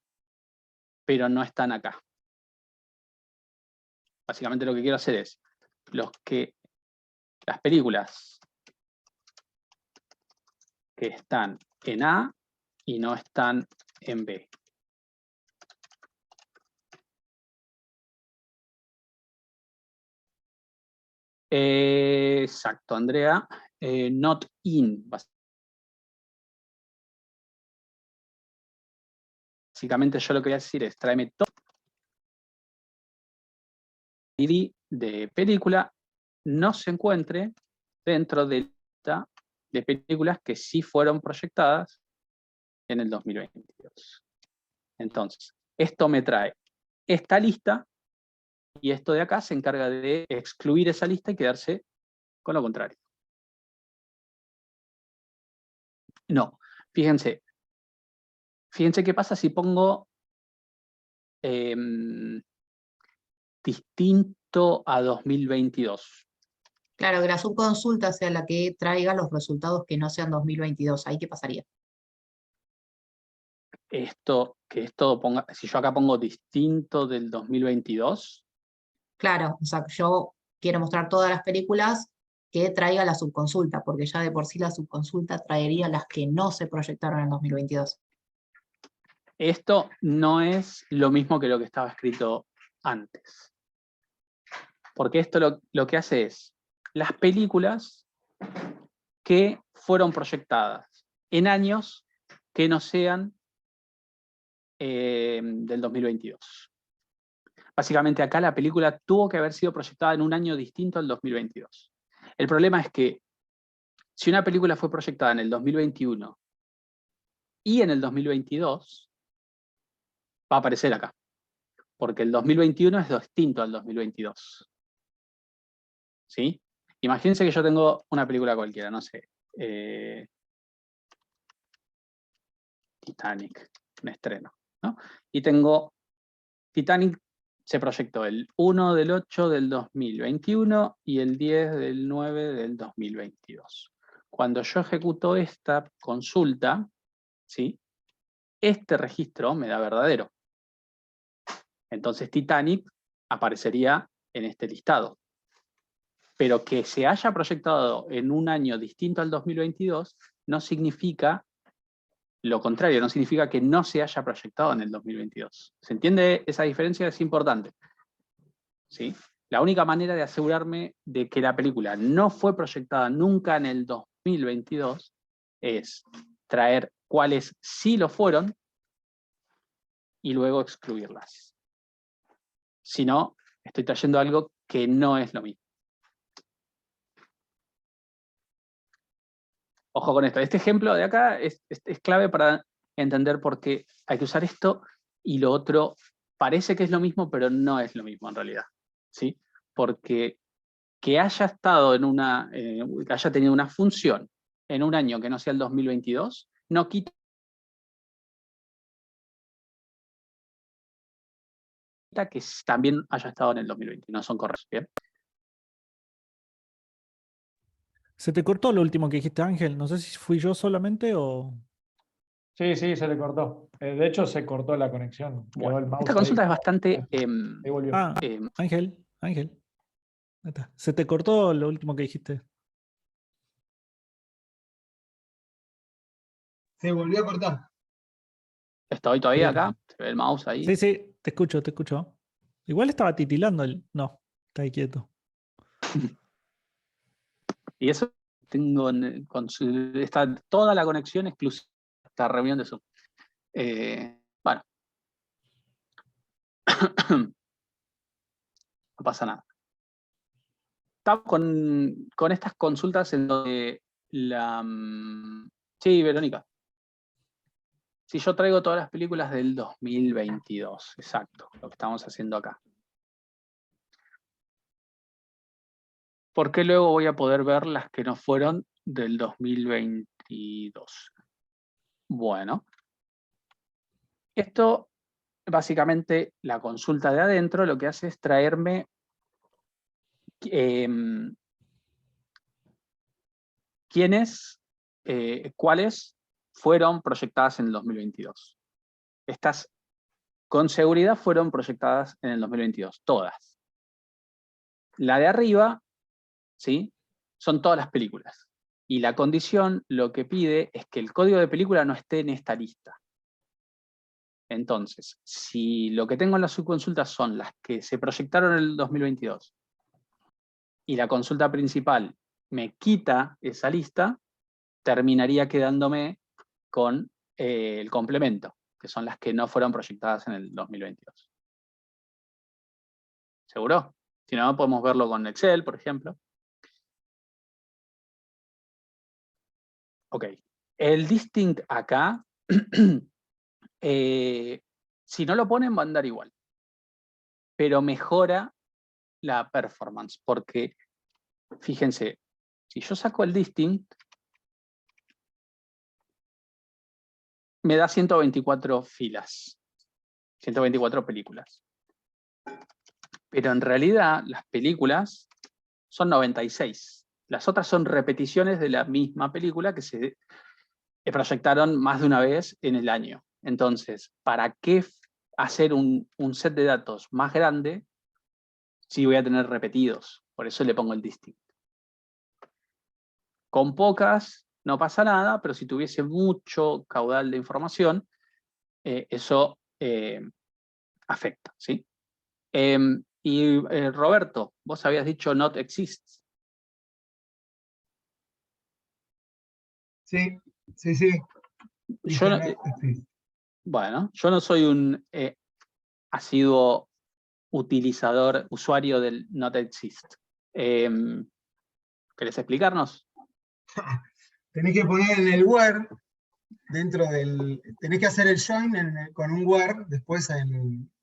Speaker 1: pero no están acá. Básicamente lo que quiero hacer es, las películas que están en A y no están en B. Exacto, Andrea. Not in. Básicamente yo lo que voy a decir es, tráeme todo ID de película no se encuentre dentro de la lista de películas que sí fueron proyectadas en el 2022. Entonces, esto me trae esta lista y esto de acá se encarga de excluir esa lista y quedarse con lo contrario. No, fíjense qué pasa si pongo distinto a 2022.
Speaker 2: Claro, que la subconsulta sea la que traiga los resultados que no sean 2022. ¿Ahí qué pasaría?
Speaker 1: Que esto ponga, si yo acá pongo distinto del 2022.
Speaker 2: Claro, o sea, yo quiero mostrar todas las películas que traiga la subconsulta, porque ya de por sí la subconsulta traería las que no se proyectaron en 2022.
Speaker 1: Esto no es lo mismo que lo que estaba escrito antes. Porque esto lo que hace es, las películas que fueron proyectadas en años que no sean del 2022. Básicamente acá la película tuvo que haber sido proyectada en un año distinto al 2022. El problema es que si una película fue proyectada en el 2021 y en el 2022, va a aparecer acá. Porque el 2021 es distinto al 2022. ¿Sí? Imagínense que yo tengo una película cualquiera, no sé. Titanic, un estreno. ¿No? Y tengo Titanic, se proyectó el 1 del 8 del 2021 y el 10 del 9 del 2022. Cuando yo ejecuto esta consulta, ¿sí? Este registro me da verdadero. Entonces Titanic aparecería en este listado. Pero que se haya proyectado en un año distinto al 2022 no significa lo contrario, no significa que no se haya proyectado en el 2022. ¿Se entiende esa diferencia? Es importante. ¿Sí? La única manera de asegurarme de que la película no fue proyectada nunca en el 2022 es traer cuáles sí lo fueron y luego excluirlas. Si no, estoy trayendo algo que no es lo mismo. Ojo con esto. Este ejemplo de acá es clave para entender por qué hay que usar esto y lo otro parece que es lo mismo, pero no es lo mismo en realidad. ¿Sí? Porque que haya estado en que haya tenido una función en un año que no sea el 2022, no quita que también haya estado en el 2020. No son correctos. ¿Bien?
Speaker 5: Se te cortó lo último que dijiste, Ángel. No sé si fui yo solamente o...
Speaker 6: Sí, se le cortó. De hecho, se cortó la conexión. Quedó
Speaker 1: Bueno,
Speaker 6: el mouse
Speaker 1: esta
Speaker 6: ahí
Speaker 1: consulta es
Speaker 6: como-
Speaker 1: bastante...
Speaker 6: Ahí volvió.
Speaker 5: Ah, Ángel. Ahí está. Se te cortó lo último que dijiste.
Speaker 7: Se volvió a cortar.
Speaker 1: ¿Estoy todavía
Speaker 5: Sí.
Speaker 1: acá? ¿Se ve el mouse ahí?
Speaker 5: Sí, sí, te escucho, te escucho. Igual estaba titilando el. No, está ahí quieto.
Speaker 1: Y eso tengo está toda la conexión exclusiva a esta reunión de Zoom. Bueno. No pasa nada. Estamos con estas consultas en donde sí, Verónica. Si yo traigo todas las películas del 2022, exacto, lo que estamos haciendo acá. ¿Por qué luego voy a poder ver las que no fueron del 2022? Bueno, esto básicamente la consulta de adentro lo que hace es traerme cuáles fueron proyectadas en el 2022. Estas con seguridad fueron proyectadas en el 2022, todas. La de arriba, ¿sí? Son todas las películas. Y la condición lo que pide es que el código de película no esté en esta lista. Entonces, si lo que tengo en la subconsulta son las que se proyectaron en el 2022 y la consulta principal me quita esa lista, terminaría quedándome con el complemento, que son las que no fueron proyectadas en el 2022. ¿Seguro? Si no, podemos verlo con Excel, por ejemplo. Ok. El distinct acá, si no lo ponen, va a andar igual. Pero mejora la performance, porque, fíjense, si yo saco el distinct, me da 124 filas, 124 películas. Pero en realidad las películas son 96. Las otras son repeticiones de la misma película que se proyectaron más de una vez en el año. Entonces, ¿para qué hacer un set de datos más grande si voy a tener repetidos? Por eso le pongo el distinct. Con pocas no pasa nada, pero si tuviese mucho caudal de información, eso afecta, ¿sí? Roberto, vos habías dicho not exists.
Speaker 7: Sí, sí, sí.
Speaker 1: Yo no, bueno, yo no soy un asiduo usuario del not exist. ¿Querés explicarnos?
Speaker 7: Tenés que poner en el where, tenés que hacer el join con un where después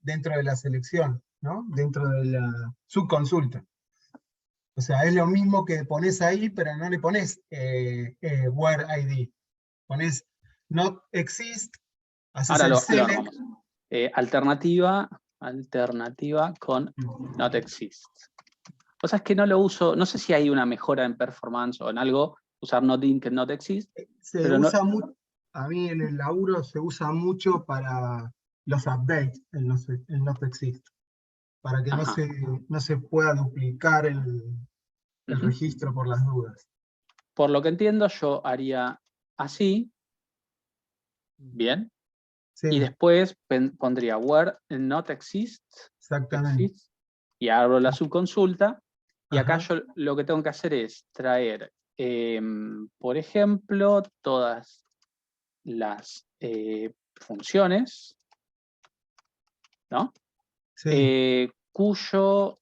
Speaker 7: dentro de la selección, ¿no? Dentro de la subconsulta. O sea, es lo mismo que pones ahí, pero no le pones where ID. Pones not exist, haces
Speaker 1: Ahora
Speaker 7: el
Speaker 1: lo
Speaker 7: select.
Speaker 1: armamos. Alternativa con not exist. O sea, es que no lo uso, no sé si hay una mejora en performance o en algo, usar not in que not exist.
Speaker 7: Se
Speaker 1: pero
Speaker 7: usa mucho, a mí en el laburo se usa mucho para los updates, el not exist, para que no se pueda duplicar el registro por las dudas.
Speaker 1: Por lo que entiendo, yo haría así, bien,
Speaker 7: Sí,
Speaker 1: y después pondría where not exists,
Speaker 7: exactamente.
Speaker 1: y abro la subconsulta, y acá
Speaker 7: Ajá.
Speaker 1: yo lo que tengo que hacer es traer, por ejemplo, todas las funciones, ¿no?
Speaker 7: Sí.
Speaker 1: Cuyo,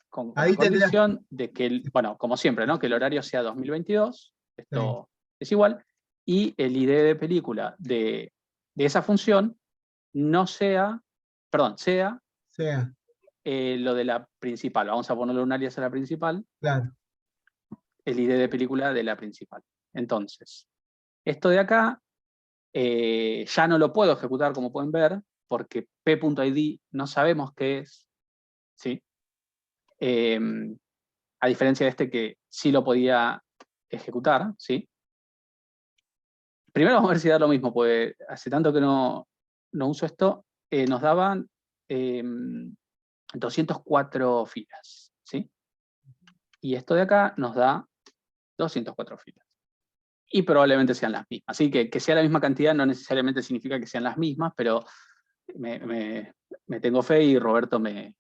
Speaker 1: con
Speaker 7: Ahí
Speaker 1: la condición de que, bueno, como siempre, ¿no? Que el horario sea 2022, esto es igual, y el ID de película de esa función no sea, perdón, sea lo de la principal. Vamos a ponerle un alias a la principal.
Speaker 7: Claro.
Speaker 1: El ID de película de la principal. Entonces, esto de acá ya no lo puedo ejecutar, como pueden ver, porque p.id no sabemos qué es, ¿sí? A diferencia de este que sí lo podía ejecutar, ¿sí? Primero vamos a ver si da lo mismo, porque hace tanto que no uso esto, nos daban 204 filas. ¿sí? Y esto de acá nos da 204 filas. Y probablemente sean las mismas. Así que sea la misma cantidad no necesariamente significa que sean las mismas, pero me tengo fe y Roberto me...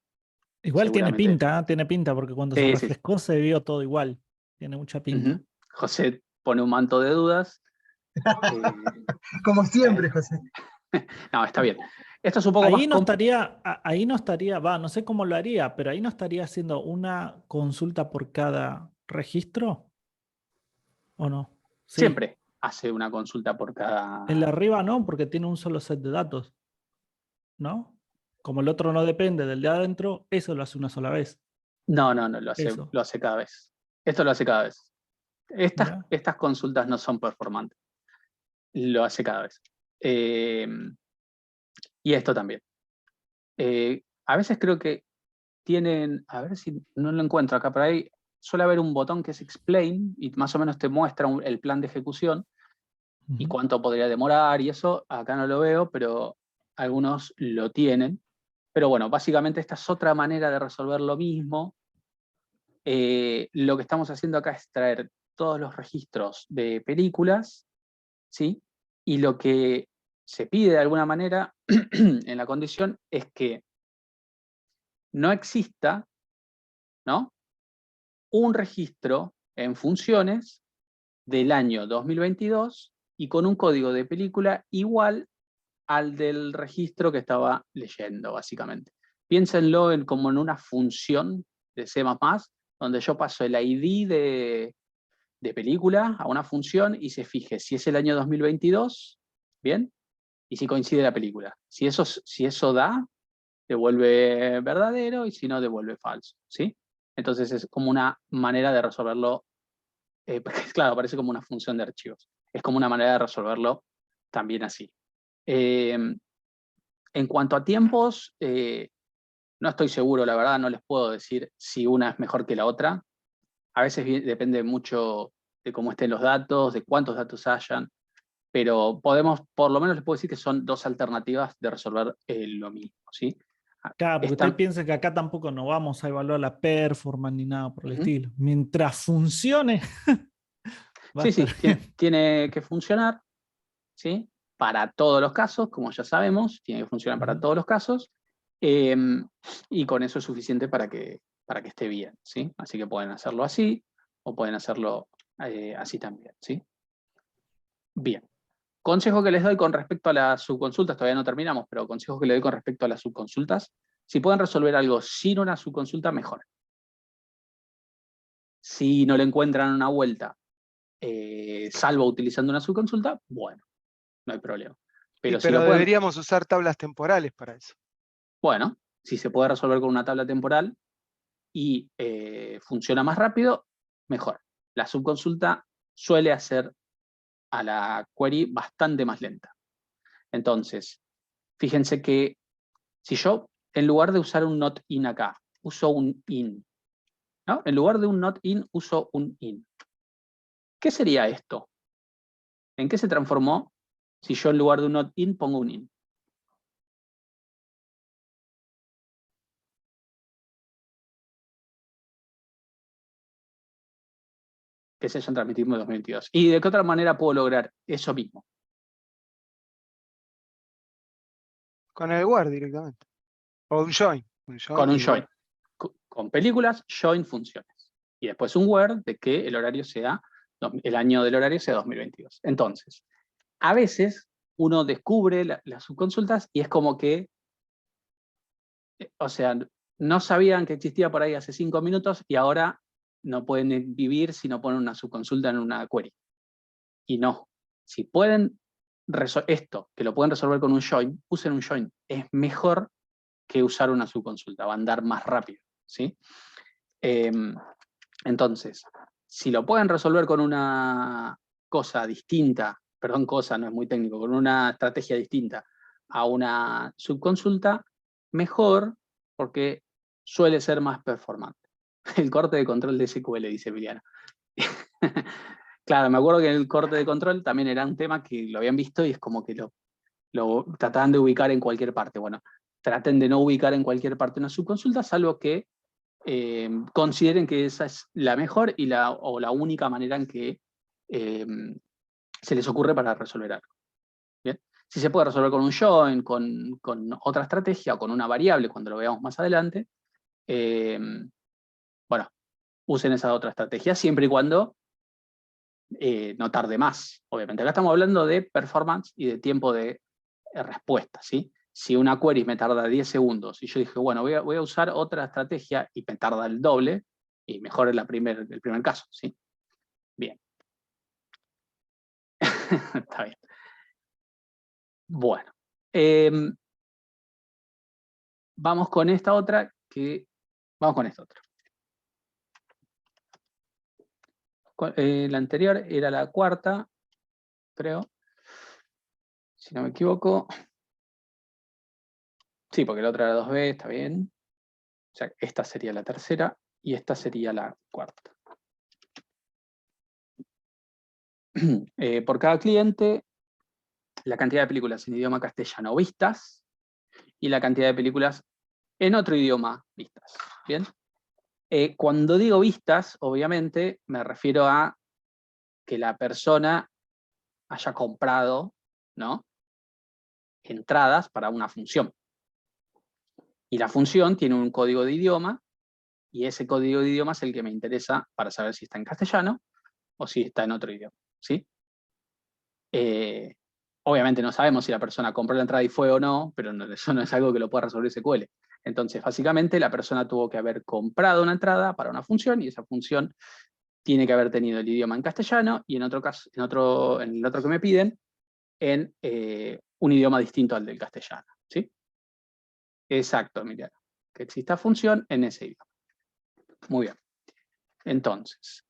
Speaker 5: Igual
Speaker 1: seguramente...
Speaker 5: tiene pinta, porque cuando se
Speaker 1: Sí, sí.
Speaker 5: refrescó se vio todo igual. Tiene mucha pinta.
Speaker 1: Ujú. José pone un manto de dudas.
Speaker 7: Como siempre, José.
Speaker 1: No, está bien. Esto es un poco
Speaker 5: Ahí
Speaker 1: más...
Speaker 5: no estaría, ahí no estaría, no sé cómo lo haría, pero ahí no estaría haciendo una consulta por cada registro, ¿o no? Sí.
Speaker 1: Siempre hace una consulta por cada...
Speaker 5: El de arriba no, porque tiene un solo set de datos, ¿no? Como el otro no depende del de adentro, eso lo hace una sola vez.
Speaker 1: No,
Speaker 5: Eso.
Speaker 1: lo hace cada vez. Esto lo hace cada vez.
Speaker 5: ¿Ya?
Speaker 1: Estas consultas no son performantes. Lo hace cada vez. Y esto también. A veces creo que tienen, a ver si no lo encuentro acá, por ahí suele haber un botón que es Explain y más o menos te muestra el plan de ejecución y
Speaker 5: Ujú.
Speaker 1: cuánto podría demorar y eso, acá no lo veo, pero algunos lo tienen. Pero bueno, básicamente esta es otra manera de resolver lo mismo. Lo que estamos haciendo acá es traer todos los registros de películas, ¿sí? Y lo que se pide de alguna manera en la condición es que no exista, ¿no?, un registro en funciones del año 2022 y con un código de película igual al del registro que estaba leyendo, básicamente. Piénsenlo como en una función de C++, donde yo paso el ID de película a una función y se fije si es el año 2022, ¿bien? Y si coincide la película. Si eso da, devuelve verdadero y si no, devuelve falso, ¿sí? Entonces es como una manera de resolverlo, porque claro, parece como una función de archivos. Es como una manera de resolverlo también así. En cuanto a tiempos, no estoy seguro, la verdad, no les puedo decir si una es mejor que la otra. A veces depende mucho de cómo estén los datos, de cuántos datos hayan, pero por lo menos les puedo decir que son dos alternativas de resolver lo mismo, ¿sí?
Speaker 5: Claro, porque ustedes
Speaker 1: Están,
Speaker 5: piensan que acá tampoco no vamos a evaluar la performance ni nada por el
Speaker 1: Ujú.
Speaker 5: estilo. Mientras funcione, va a
Speaker 1: Sí,
Speaker 5: estar
Speaker 1: sí,
Speaker 5: bien.
Speaker 1: tiene que funcionar, ¿sí? Para todos los casos, como ya sabemos, tiene que funcionar para
Speaker 5: Ujú.
Speaker 1: todos los casos, y con eso es suficiente para que esté bien, ¿sí? Así que pueden hacerlo así, o pueden hacerlo así también, ¿sí? Bien. Consejo que les doy con respecto a las subconsultas, todavía no terminamos, pero consejo que les doy con respecto a las subconsultas, si pueden resolver algo sin una subconsulta, mejor. Si no le encuentran una vuelta, salvo utilizando una subconsulta, bueno, no hay problema. Pero si
Speaker 8: Pero
Speaker 1: lo pueden,
Speaker 8: deberíamos usar tablas temporales para eso.
Speaker 1: bueno, si se puede resolver con una tabla temporal y funciona más rápido, mejor. La subconsulta suele hacer a la query bastante más lenta. Entonces, fíjense que si yo, en lugar de usar un not in acá, uso un in, ¿no? En lugar de un not in, uso un in. ¿Qué sería esto? ¿En qué se transformó si yo en lugar de un not in pongo un in? Que se hayan transmitido en 2022. ¿Y de qué otra manera puedo lograr eso mismo?
Speaker 8: Con el Word directamente. O un join.
Speaker 1: Con un
Speaker 8: Y
Speaker 1: join.
Speaker 8: bueno.
Speaker 1: Con películas, join funciones. Y después un word de que el horario sea, el año del horario sea 2022. Entonces, a veces uno descubre las subconsultas y es como que, o sea, no sabían que existía por ahí hace 5 minutos y ahora no pueden vivir si no ponen una subconsulta en una query. Y no. Si pueden esto, que lo pueden resolver con un join, usen un join. Es mejor que usar una subconsulta, va a andar más rápido, ¿sí? Entonces, si lo pueden resolver con una cosa distinta, perdón, cosa no es muy técnico, con una estrategia distinta a una subconsulta, mejor, porque suele ser más performante. El corte de control de SQL, dice Emiliano. Claro, me acuerdo que el corte de control también era un tema que lo habían visto y es como que lo trataban de ubicar en cualquier parte. Bueno, traten de no ubicar en cualquier parte una subconsulta, salvo que consideren que esa es la mejor o la única manera en que se les ocurre para resolver algo. ¿Bien? Si se puede resolver con un join, con otra estrategia o con una variable, cuando lo veamos más adelante, bueno, usen esa otra estrategia siempre y cuando no tarde más. Obviamente, acá estamos hablando de performance y de tiempo de respuesta, ¿sí? Si una query me tarda 10 segundos y yo dije, bueno, voy a usar otra estrategia y me tarda el doble, y mejor es el primer caso, ¿sí? Bien. Está bien. Bueno. Vamos con esta otra Vamos con esta otra. La anterior era la cuarta, creo. Si no me equivoco. Sí, porque la otra era 2B, está bien. O sea, esta sería la tercera y esta sería la cuarta. Por cada cliente, la cantidad de películas en idioma castellano vistas y la cantidad de películas en otro idioma vistas. ¿Bien? Cuando digo vistas, obviamente, me refiero a que la persona haya comprado, ¿no?, entradas para una función. Y la función tiene un código de idioma, y ese código de idioma es el que me interesa para saber si está en castellano o si está en otro idioma, ¿sí? Obviamente no sabemos si la persona compró la entrada y fue o no, pero eso no es algo que lo pueda resolver SQL. Entonces, básicamente, la persona tuvo que haber comprado una entrada para una función, y esa función tiene que haber tenido el idioma en castellano, y en otro caso, en el otro que me piden, en un idioma distinto al del castellano, ¿sí? Exacto, Emiliano. Que exista función en ese idioma. Muy bien. Entonces,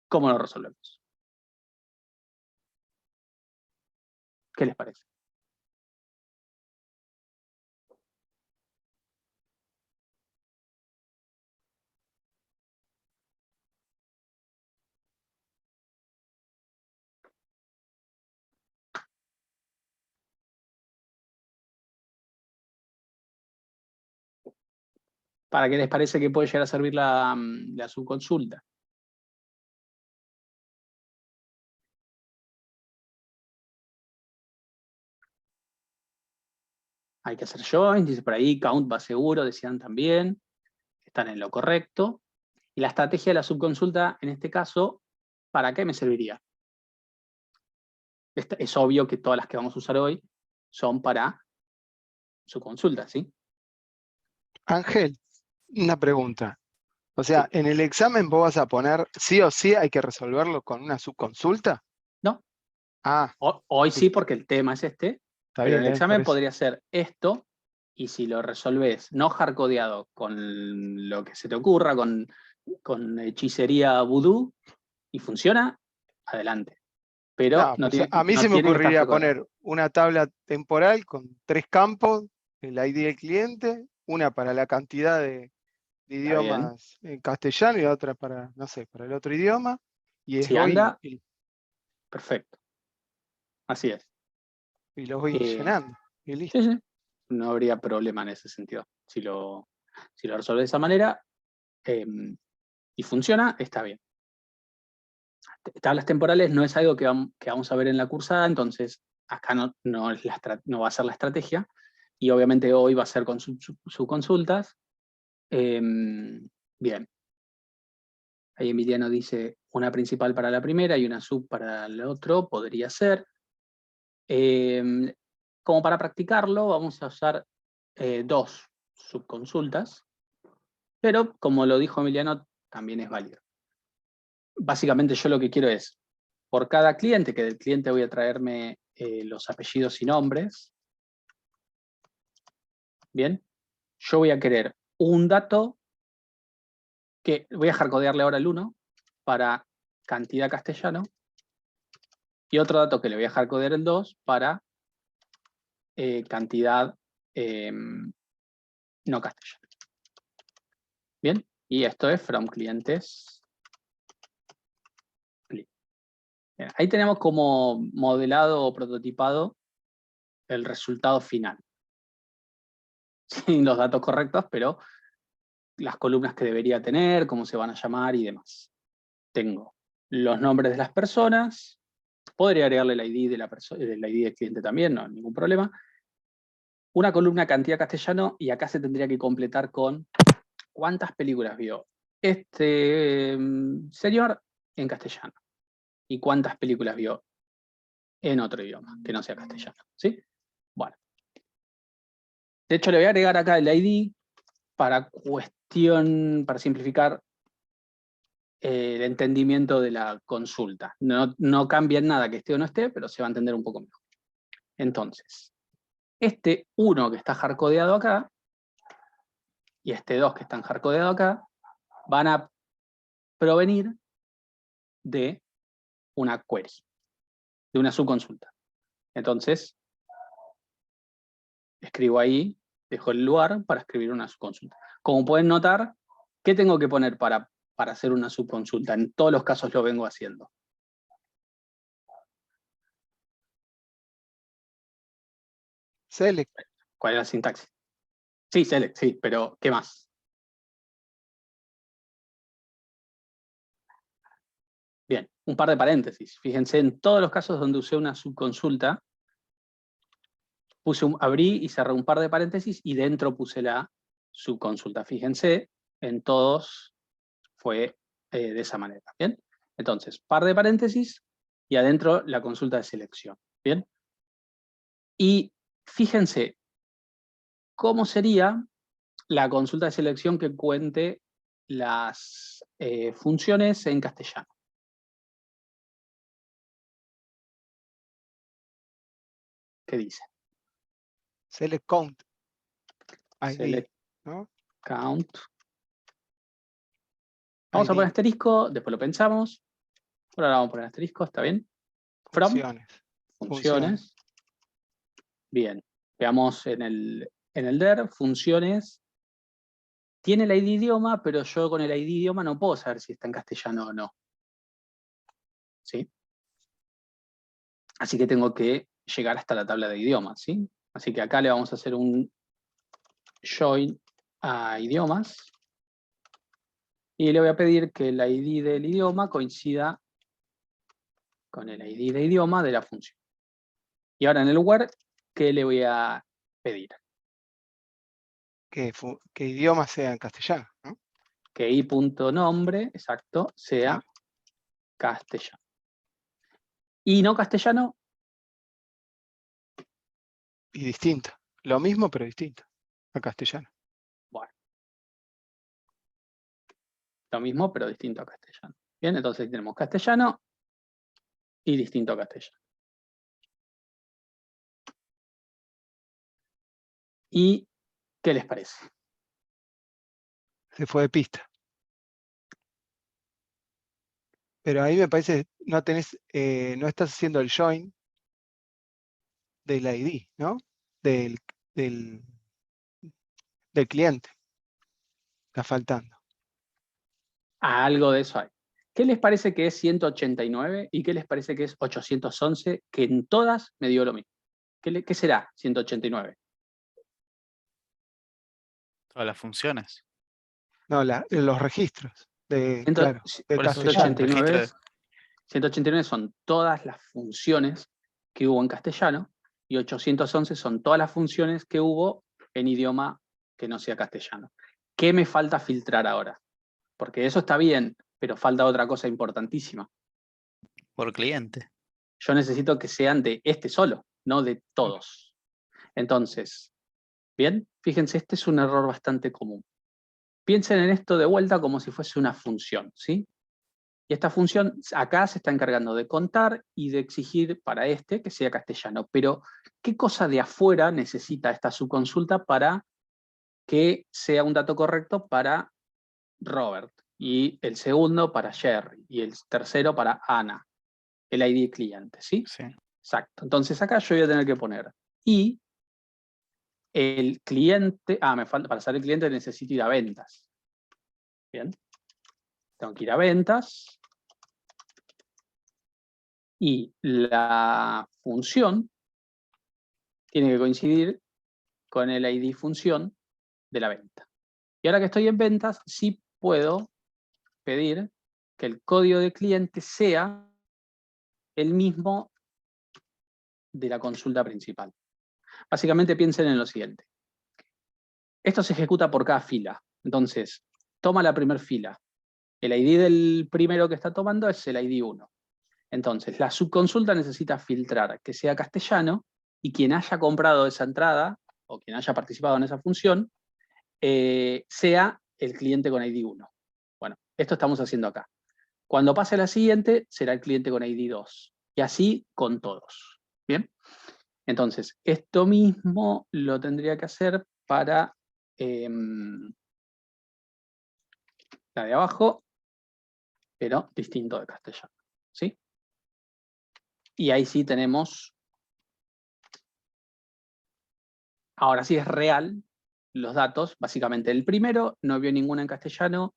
Speaker 1: ¿cómo lo resolvemos? ¿Qué les parece? ¿Para qué les parece que puede llegar a servir la subconsulta? Hay que hacer join, dice por ahí, count va seguro, decían también, están en lo correcto. Y la estrategia de la subconsulta, en este caso, ¿para qué me serviría? Es obvio que todas las que vamos a usar hoy son para subconsulta, ¿sí?
Speaker 8: Ángel, una pregunta. O sea,
Speaker 1: Sí.
Speaker 8: ¿en el examen vos vas a poner sí o sí hay que resolverlo con una subconsulta?
Speaker 1: No.
Speaker 8: Ah,
Speaker 1: Hoy sí,
Speaker 8: listo.
Speaker 1: porque el tema es este,
Speaker 8: Está
Speaker 1: pero
Speaker 8: bien,
Speaker 1: en el
Speaker 8: por
Speaker 1: examen
Speaker 8: eso.
Speaker 1: podría ser esto, y si lo resolvés no hardcodeado con lo que se te ocurra, con hechicería vudú, y funciona, adelante. Pero
Speaker 8: No,
Speaker 1: no
Speaker 8: pues
Speaker 1: tiene,
Speaker 8: a mí
Speaker 1: no
Speaker 8: se me
Speaker 1: tiene que estar
Speaker 8: ocurriría
Speaker 1: hardcodeado.
Speaker 8: poner una tabla temporal con 3 campos, el ID del cliente, una para la cantidad de
Speaker 1: Está bien.
Speaker 8: idiomas en castellano y otra para, no sé, para el otro idioma, y
Speaker 1: Si
Speaker 8: voy
Speaker 1: anda, perfecto. Así es.
Speaker 8: y los voy
Speaker 1: Eh,
Speaker 8: llenando, y listo.
Speaker 1: sí, sí. No habría problema en ese sentido. Si lo resolvés de esa manera y funciona, está bien. Tablas temporales no es algo que vamos a ver en la cursada, entonces acá no va a ser la estrategia, y obviamente hoy va a ser con subconsultas. Bien. Ahí Emiliano dice una principal para la primera y una sub para el otro, podría ser. Como para practicarlo, vamos a usar 2 subconsultas, pero como lo dijo Emiliano, también es válido. Básicamente yo lo que quiero es, por cada cliente, que del cliente voy a traerme los apellidos y nombres, ¿bien? Yo voy a querer un dato que voy a hardcodearle ahora el 1 para cantidad castellano, y otro dato que le voy a hardcodear el 2 para cantidad no castellano. ¿Bien? Y esto es from clientes. Bien, ahí tenemos como modelado o prototipado el resultado final. sin los datos correctos, pero las columnas que debería tener, cómo se van a llamar y demás. Tengo los nombres de las personas, podría agregarle el ID del ID del cliente también, no hay ningún problema. Una columna cantidad castellano, y acá se tendría que completar con cuántas películas vio este señor en castellano y cuántas películas vio en otro idioma, que no sea castellano, ¿sí? Bueno. De hecho, le voy a agregar acá el ID para simplificar el entendimiento de la consulta. No cambia en nada que esté o no esté, pero se va a entender un poco mejor. Entonces, este 1 que está hardcodeado acá, y este 2 que están hardcodeado acá, van a provenir de una query, de una subconsulta. Entonces, escribo ahí, dejo el lugar para escribir una subconsulta. Como pueden notar, ¿qué tengo que poner para hacer una subconsulta? En todos los casos lo vengo haciendo.
Speaker 8: Select.
Speaker 1: ¿Cuál es la sintaxis? Sí, select, sí, pero ¿qué más? Bien, un par de paréntesis. Fíjense, en todos los casos donde usé una subconsulta, abrí y cerré un par de paréntesis y dentro puse la subconsulta. Fíjense, en todos fue de esa manera. ¿Bien? Entonces, par de paréntesis y adentro la consulta de selección. ¿Bien? Y fíjense cómo sería la consulta de selección que cuente las funciones en castellano. ¿Qué dice?
Speaker 8: Select count. ID,
Speaker 1: Select
Speaker 8: ¿no?
Speaker 1: count. Vamos
Speaker 8: ID.
Speaker 1: a poner asterisco, después lo pensamos. Por ahora vamos a poner asterisco, ¿está bien? From,
Speaker 8: Funciones.
Speaker 1: funciones. Bien, veamos en el DER, funciones. Tiene el ID idioma, pero yo con el ID idioma no puedo saber si está en castellano o no. ¿Sí? Así que tengo que llegar hasta la tabla de idiomas, ¿sí? Así que acá le vamos a hacer un join a idiomas. Y le voy a pedir que el ID del idioma coincida con el ID de idioma de la función. Y ahora en el where, ¿qué le voy a pedir?
Speaker 8: Que idioma sea en castellano, ¿no?
Speaker 1: Que i.nombre, exacto, sea
Speaker 8: Claro.
Speaker 1: castellano. Y no castellano,
Speaker 8: Y distinto. Lo mismo, pero distinto. A castellano.
Speaker 1: bueno. Lo mismo, pero distinto a castellano. Bien, entonces tenemos castellano y distinto a castellano. ¿Y qué les parece?
Speaker 8: Se fue de pista. Pero ahí me parece, no tenés, no estás haciendo el join del ID, ¿no? Del cliente. Está faltando.
Speaker 1: Algo de eso hay. ¿Qué les parece que es 189 y qué les parece que es 811? Que en todas me dio lo mismo. ¿Qué será 189?
Speaker 9: Todas las funciones.
Speaker 8: No, los registros claro, de
Speaker 9: Por eso,
Speaker 8: castellano.
Speaker 1: 189 son todas las funciones que hubo en castellano y 811 son todas las funciones que hubo en idioma que no sea castellano. ¿Qué me falta filtrar ahora? Porque eso está bien, pero falta otra cosa importantísima.
Speaker 9: Por cliente.
Speaker 1: Yo necesito que sean de este solo, no de todos. Entonces, bien, fíjense, este es un error bastante común. Piensen en esto de vuelta como si fuese una función, ¿sí? Y esta función acá se está encargando de contar y de exigir para este que sea castellano. Pero, ¿qué cosa de afuera necesita esta subconsulta para que sea un dato correcto para Robert? Y el segundo para Jerry. Y el tercero para Ana. El ID cliente, ¿sí?
Speaker 9: Sí.
Speaker 1: Exacto. Entonces acá yo voy a tener que poner y el cliente, me falta, para hacer el cliente necesito ir a ventas. Bien. Tengo que ir a ventas. Y la función tiene que coincidir con el ID función de la venta. Y ahora que estoy en ventas, sí puedo pedir que el código de cliente sea el mismo de la consulta principal. Básicamente piensen en lo siguiente. Esto se ejecuta por cada fila. Entonces, toma la primera fila. El ID del primero que está tomando es el ID 1. Entonces, la subconsulta necesita filtrar que sea castellano y quien haya comprado esa entrada o quien haya participado en esa función sea el cliente con ID 1. Bueno, esto estamos haciendo acá. Cuando pase a la siguiente, será el cliente con ID 2. Y así con todos. ¿Bien? Entonces, esto mismo lo tendría que hacer para la de abajo, pero distinto de castellano. ¿Sí? Y ahí sí tenemos, ahora sí es real, los datos. Básicamente el primero no vio ninguna en castellano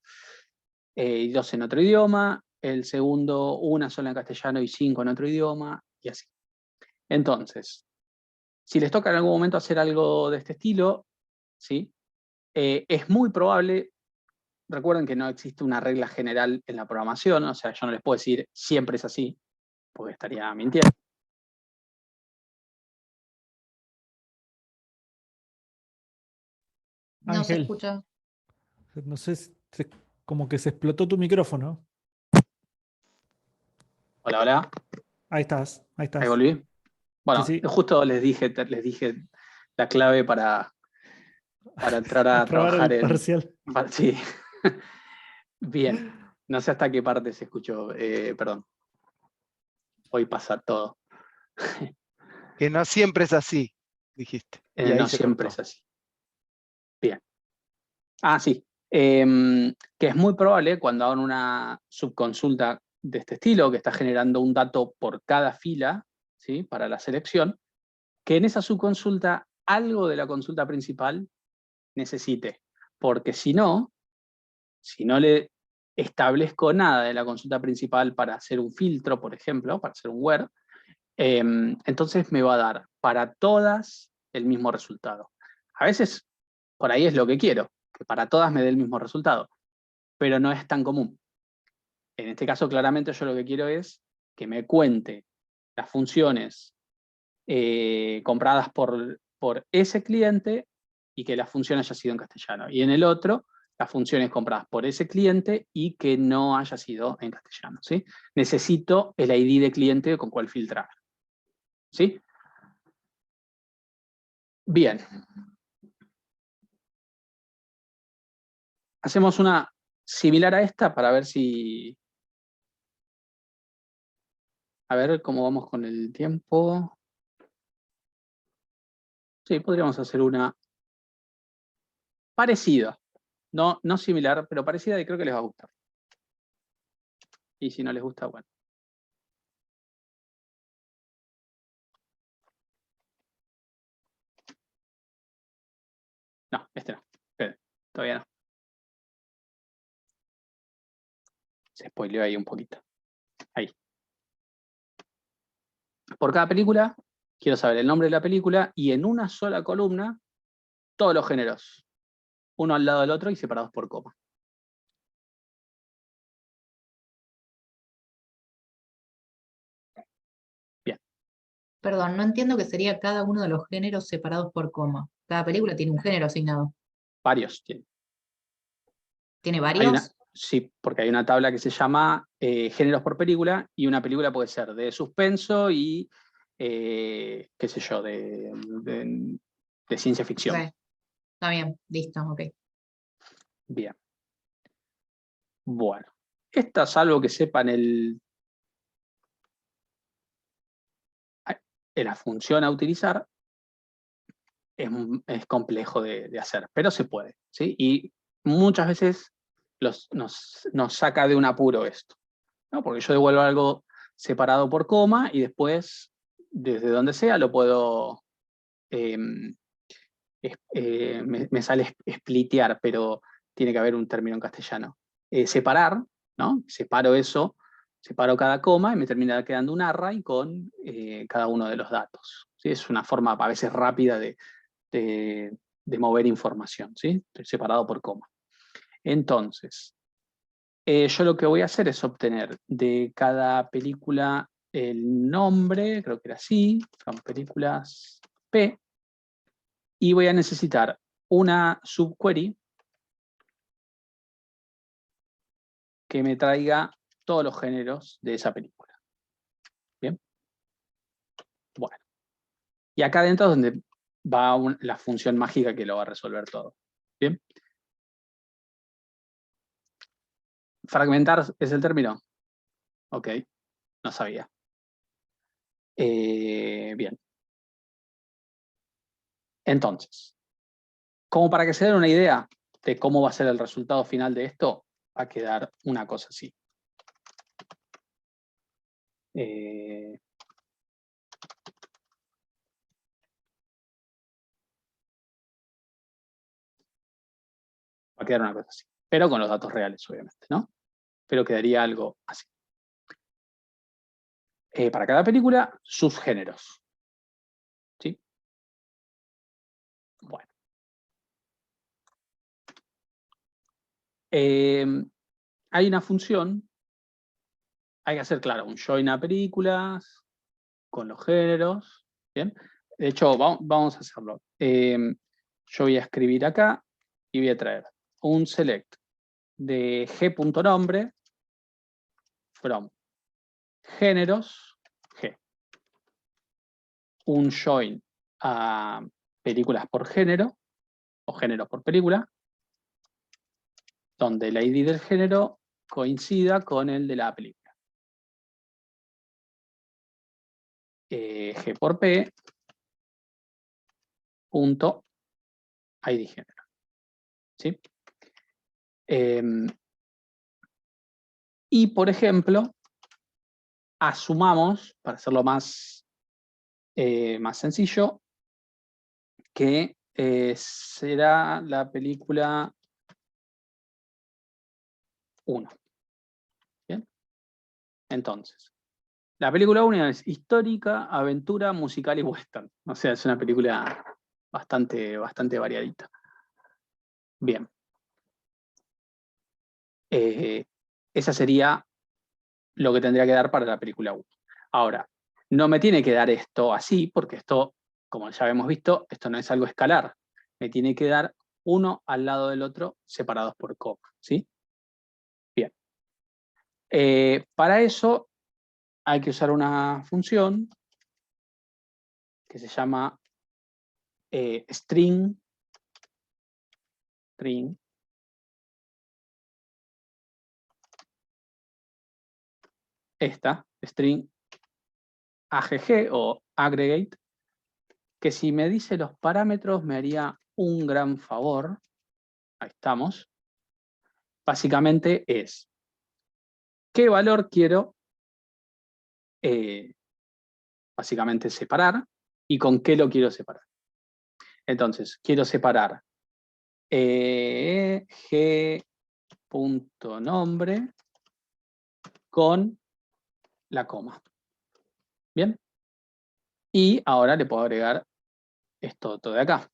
Speaker 1: y 2 en otro idioma. El segundo, una sola en castellano y 5 en otro idioma, y así. Entonces, si les toca en algún momento hacer algo de este estilo, ¿sí? Es muy probable, recuerden que no existe una regla general en la programación, o sea, yo no les puedo decir siempre es así, porque estaría mintiendo.
Speaker 2: No se
Speaker 5: Ángel,
Speaker 2: escucha.
Speaker 5: no sé, como que se explotó tu micrófono.
Speaker 1: Hola, hola.
Speaker 5: Ahí estás, ahí estás.
Speaker 1: Ahí volví. Bueno,
Speaker 5: Sí, sí.
Speaker 1: justo les dije la clave para entrar a
Speaker 5: Aprobar
Speaker 1: trabajar
Speaker 5: el
Speaker 1: en...
Speaker 5: parcial.
Speaker 1: Sí. Bien. No sé hasta qué parte se escuchó. Perdón. Hoy pasa todo.
Speaker 8: Que no siempre es así, dijiste. Y ahí
Speaker 1: No
Speaker 8: se
Speaker 1: siempre
Speaker 8: cortó.
Speaker 1: es así. Bien. Ah, sí. Que es muy probable cuando hagan una subconsulta de este estilo, que está generando un dato por cada fila, ¿sí? Para la selección, que en esa subconsulta algo de la consulta principal necesite. Porque si no le establezco nada de la consulta principal para hacer un filtro, por ejemplo, para hacer un where, entonces me va a dar para todas el mismo resultado. A veces por ahí es lo que quiero, que para todas me dé el mismo resultado, pero no es tan común. En este caso, claramente yo lo que quiero es que me cuente las funciones compradas por ese cliente y que la función haya sido en castellano. Y en el otro, las funciones compradas por ese cliente y que no haya sido en castellano. ¿Sí? Necesito el ID de cliente con cual filtrar. ¿Sí? Bien. Hacemos una similar a esta para ver si... A ver cómo vamos con el tiempo. Sí, podríamos hacer una parecida. No similar, pero parecida y creo que les va a gustar. Y si no les gusta, bueno. No, este no. Esperen, todavía no. Se spoileó ahí un poquito. Ahí. Por cada película, quiero saber el nombre de la película y en una sola columna, todos los géneros. Uno al lado del otro y separados por coma. Bien.
Speaker 2: Perdón, no entiendo que sería cada uno de los géneros separados por coma. Cada película tiene un género asignado.
Speaker 1: Varios tienen.
Speaker 2: ¿Tiene
Speaker 1: Hay una,
Speaker 2: varios?
Speaker 1: sí, porque hay una tabla que se llama géneros por película y una película puede ser de suspenso y, qué sé yo, de ciencia ficción.
Speaker 2: Ok. Está bien, listo, ok.
Speaker 1: Bien. Bueno. Esta, salvo que sepan la función a utilizar, es complejo de hacer, pero se puede, ¿sí? Y muchas veces nos saca de un apuro esto, ¿no? Porque yo devuelvo algo separado por coma y después, desde donde sea, lo puedo... me sale splitear, pero tiene que haber un término en castellano. Separar, ¿no? Separo eso, separo cada coma y me termina quedando un array con cada uno de los datos. ¿Sí? Es una forma a veces rápida de mover información, ¿sí? Estoy separado por coma. Entonces, yo lo que voy a hacer es obtener de cada película el nombre, creo que era así, son películas P, y voy a necesitar una subquery que me traiga todos los géneros de esa película. ¿Bien? Bueno. Y acá adentro es donde va la función mágica que lo va a resolver todo. ¿Bien? ¿Fragmentar es el término? Ok, no sabía. Bien. Entonces, como para que se den una idea de cómo va a ser el resultado final de esto, va a quedar una cosa así. Va a quedar una cosa así, pero con los datos reales, obviamente, ¿no? Pero quedaría algo así. Para cada película, sus géneros. ¿Sí? Bueno. Hay una función, hay que hacer, claro, un join a películas con los géneros. ¿Bien? De hecho, vamos a hacerlo. Yo voy a escribir acá y voy a traer un select de g.nombre from géneros G. Un join a películas por género o géneros por película, donde el ID del género coincida con el de la película. G por P punto ID género. ¿Sí? Y por ejemplo, asumamos, para hacerlo más sencillo, que será la película 1. ¿Bien? Entonces, la película 1 es histórica, aventura, musical y western. O sea, es una película bastante variadita. Bien. Esa sería lo que tendría que dar para la película 1. Ahora, no me tiene que dar esto así, porque esto, como ya hemos visto, esto no es algo escalar. Me tiene que dar uno al lado del otro, separados por coma. ¿Sí? Bien. Para eso hay que usar una función que se llama string esta, string agg o aggregate, que si me dice los parámetros me haría un gran favor. Ahí estamos. Básicamente es qué valor quiero básicamente separar y con qué lo quiero separar. Entonces, quiero separar g.nombre con la coma. ¿Bien? Y ahora le puedo agregar esto todo de acá,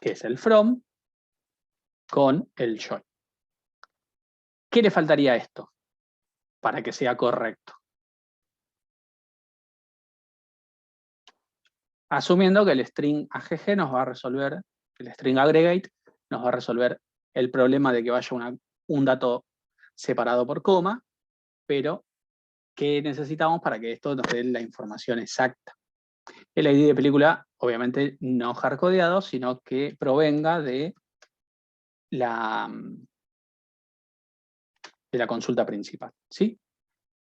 Speaker 1: que es el from con el join. ¿Qué le faltaría a esto para que sea correcto? Asumiendo que el string agg nos va a resolver, el string aggregate nos va a resolver el problema de que vaya un dato separado por coma, pero ¿qué necesitamos para que esto nos dé la información exacta? El ID de película, obviamente, no hardcodeado, sino que provenga de la consulta principal. ¿Sí?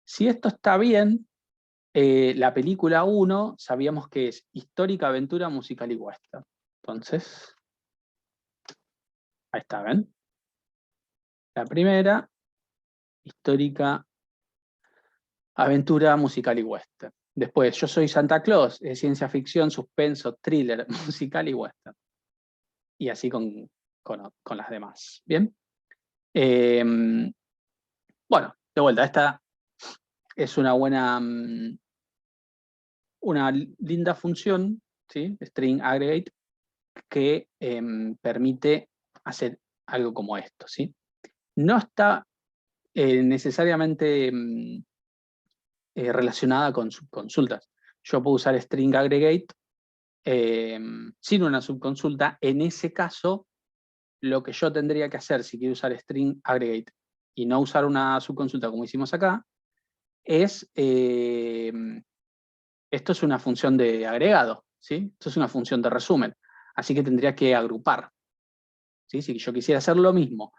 Speaker 1: Si esto está bien, la película 1 sabíamos que es histórica, aventura, musical y western. Entonces, ahí está, ¿ven? La primera, histórica, aventura, musical y western. Después, Yo soy Santa Claus, es ciencia ficción, suspenso, thriller, musical y western. Y así con las demás. ¿Bien? Bueno, de vuelta, esta es una linda función ¿sí? String aggregate, que permite hacer algo como esto, ¿sí? No está necesariamente relacionada con subconsultas. Yo puedo usar string aggregate sin una subconsulta. En ese caso, lo que yo tendría que hacer si quiero usar string aggregate y no usar una subconsulta como hicimos acá, es, esto es una función de agregado, ¿sí? Esto es una función de resumen. Así que tendría que agrupar, ¿sí? Si yo quisiera hacer lo mismo,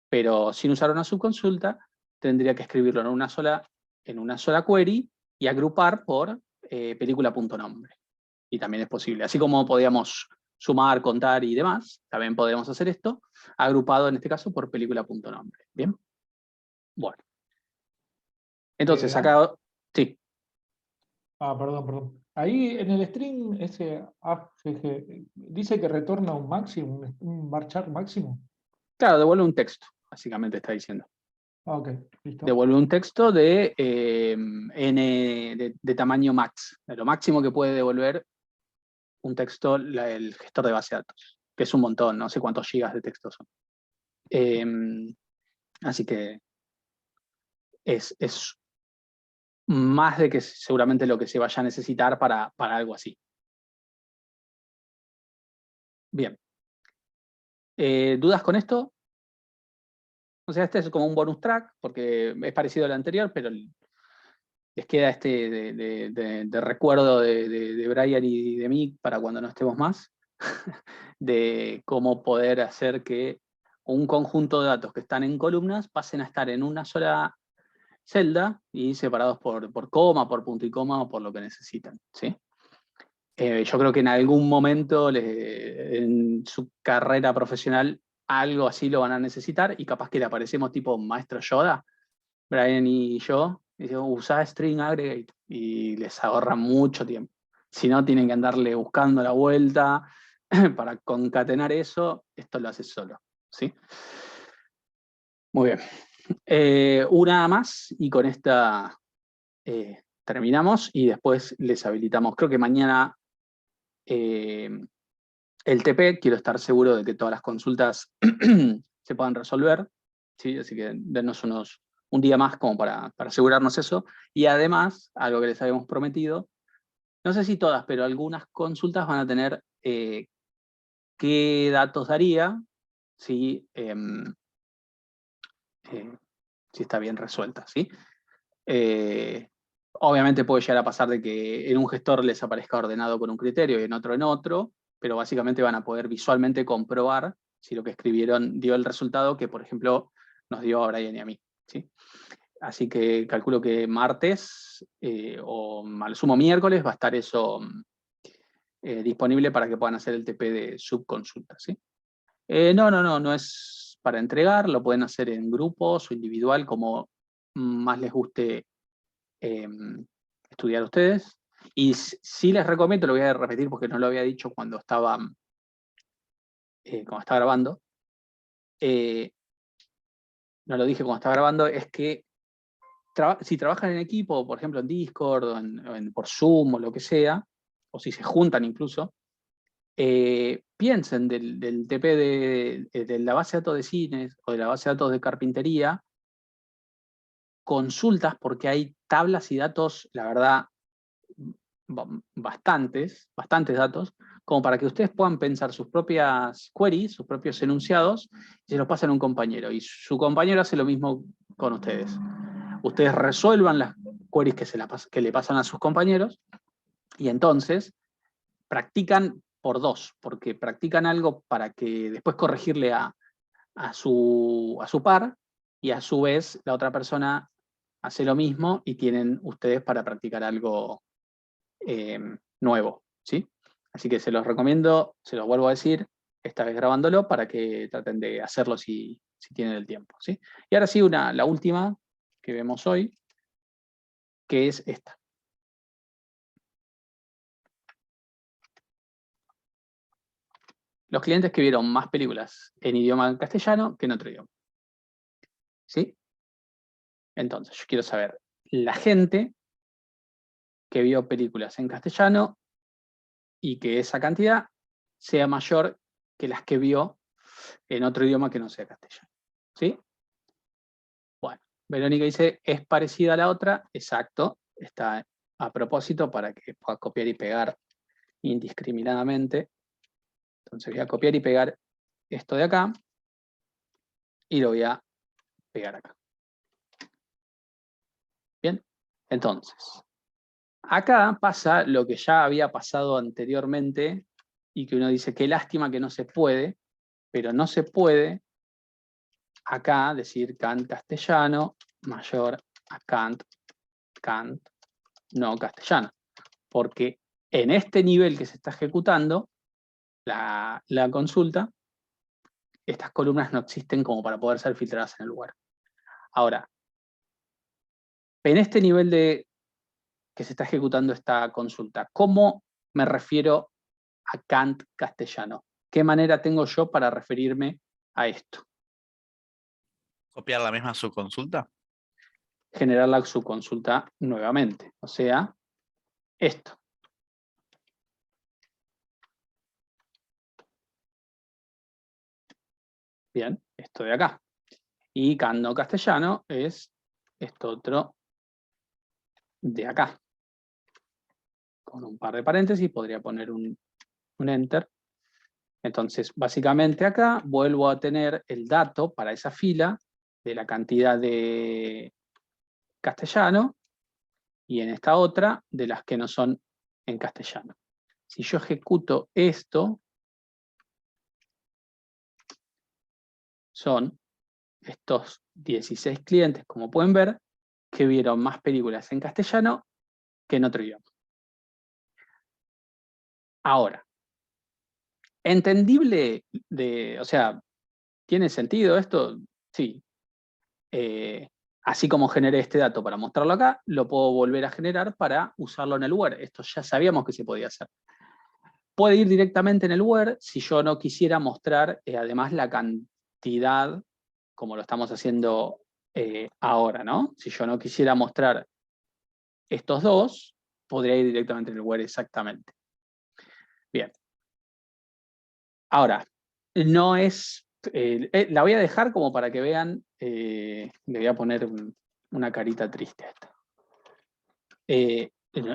Speaker 1: pero sin usar una subconsulta, tendría que escribirlo en una sola query y agrupar por película.nombre. Y también es posible. Así como podíamos sumar, contar y demás, también podemos hacer esto, agrupado en este caso por película.nombre. ¿Bien? Bueno. Entonces, acá... Sí.
Speaker 6: Perdón. Ahí en el string, ese AFG, dice que retorna un máximo, un varchar máximo.
Speaker 1: Claro, devuelve un texto, básicamente está diciendo.
Speaker 6: Ok, listo.
Speaker 1: Devuelve un texto de n de tamaño max, de lo máximo que puede devolver un texto el gestor de base de datos, que es un montón, no sé cuántos gigas de texto son. Así que es más de que seguramente lo que se vaya a necesitar para algo así. Bien. ¿Dudas con esto? O sea, este es como un bonus track, porque es parecido al anterior, pero les queda este de recuerdo de Brian y de mí para cuando no estemos más, de cómo poder hacer que un conjunto de datos que están en columnas pasen a estar en una sola celda y separados por coma, por punto y coma o por lo que necesitan, ¿sí? Yo creo que en algún momento en su carrera profesional algo así lo van a necesitar y capaz que le aparecemos tipo maestro Yoda, Brian y yo, y digo, usá string aggregate y les ahorra mucho tiempo. Si no, tienen que andarle buscando la vuelta para concatenar eso, esto lo hace solo, ¿sí? Muy bien. Una más y con esta terminamos y después les habilitamos. Creo que mañana el TP, quiero estar seguro de que todas las consultas se puedan resolver, ¿sí? Así que denos un día más como para asegurarnos eso. Y además, algo que les habíamos prometido, no sé si todas, pero algunas consultas van a tener qué datos daría si está bien resuelta, ¿sí? Obviamente puede llegar a pasar de que en un gestor les aparezca ordenado con un criterio y en otro, pero básicamente van a poder visualmente comprobar si lo que escribieron dio el resultado que, por ejemplo, nos dio a Brian y a mí, ¿sí? Así que calculo que martes o al sumo miércoles va a estar eso disponible para que puedan hacer el TP de subconsulta, ¿sí? No es para entregar, lo pueden hacer en grupos o individual, como más les guste estudiar ustedes. Y sí les recomiendo, lo voy a repetir porque no lo había dicho cuando estaba grabando, no lo dije cuando estaba grabando, es que si trabajan en equipo, por ejemplo en Discord, o por Zoom o lo que sea, o si se juntan incluso, piensen del TP de la base de datos de cines o de la base de datos de carpintería, consultas, porque hay tablas y datos, la verdad, bastantes datos, como para que ustedes puedan pensar sus propias queries, sus propios enunciados, y se los pasen a un compañero. Y su compañero hace lo mismo con ustedes. Ustedes resuelvan las queries que le pasan a sus compañeros, y entonces practican por dos, porque practican algo para que después corregirle a su par, y a su vez la otra persona hace lo mismo y tienen ustedes para practicar algo nuevo, ¿sí? Así que se los recomiendo, se los vuelvo a decir, esta vez grabándolo para que traten de hacerlo si tienen el tiempo, ¿sí? Y ahora sí, la última que vemos hoy, que es esta. Los clientes que vieron más películas en idioma castellano que en otro idioma, ¿sí? Entonces, yo quiero saber la gente que vio películas en castellano y que esa cantidad sea mayor que las que vio en otro idioma que no sea castellano. ¿Sí? Bueno, Verónica dice, ¿es parecida a la otra? Exacto, está a propósito para que pueda copiar y pegar indiscriminadamente. Entonces voy a copiar y pegar esto de acá y lo voy a pegar acá. Bien, entonces, acá pasa lo que ya había pasado anteriormente y que uno dice, qué lástima que no se puede, pero no se puede acá decir Kant castellano mayor a Kant no castellano, porque en este nivel que se está ejecutando la consulta, estas columnas no existen como para poder ser filtradas en el lugar. Ahora, en este nivel que se está ejecutando esta consulta, ¿cómo me refiero a Kant castellano? ¿Qué manera tengo yo para referirme a esto?
Speaker 9: ¿Copiar la misma subconsulta?
Speaker 1: Generar la subconsulta nuevamente, o sea, esto. Bien, esto de acá. Y Kant no castellano es esto otro de acá. Con un par de paréntesis podría poner un enter. Entonces, básicamente acá vuelvo a tener el dato para esa fila de la cantidad de castellano y en esta otra de las que no son en castellano. Si yo ejecuto esto, son estos 16 clientes, como pueden ver, que vieron más películas en castellano que en otro idioma. Ahora, entendible, o sea, ¿tiene sentido esto? Sí. Así como generé este dato para mostrarlo acá, lo puedo volver a generar para usarlo en el where. Esto ya sabíamos que se podía hacer. Puede ir directamente en el where si yo no quisiera mostrar además la cantidad, como lo estamos haciendo ahora, ¿no? Si yo no quisiera mostrar estos dos, podría ir directamente en el where exactamente. Bien. Ahora, no es... la voy a dejar como para que vean, le voy a poner una carita triste a esta.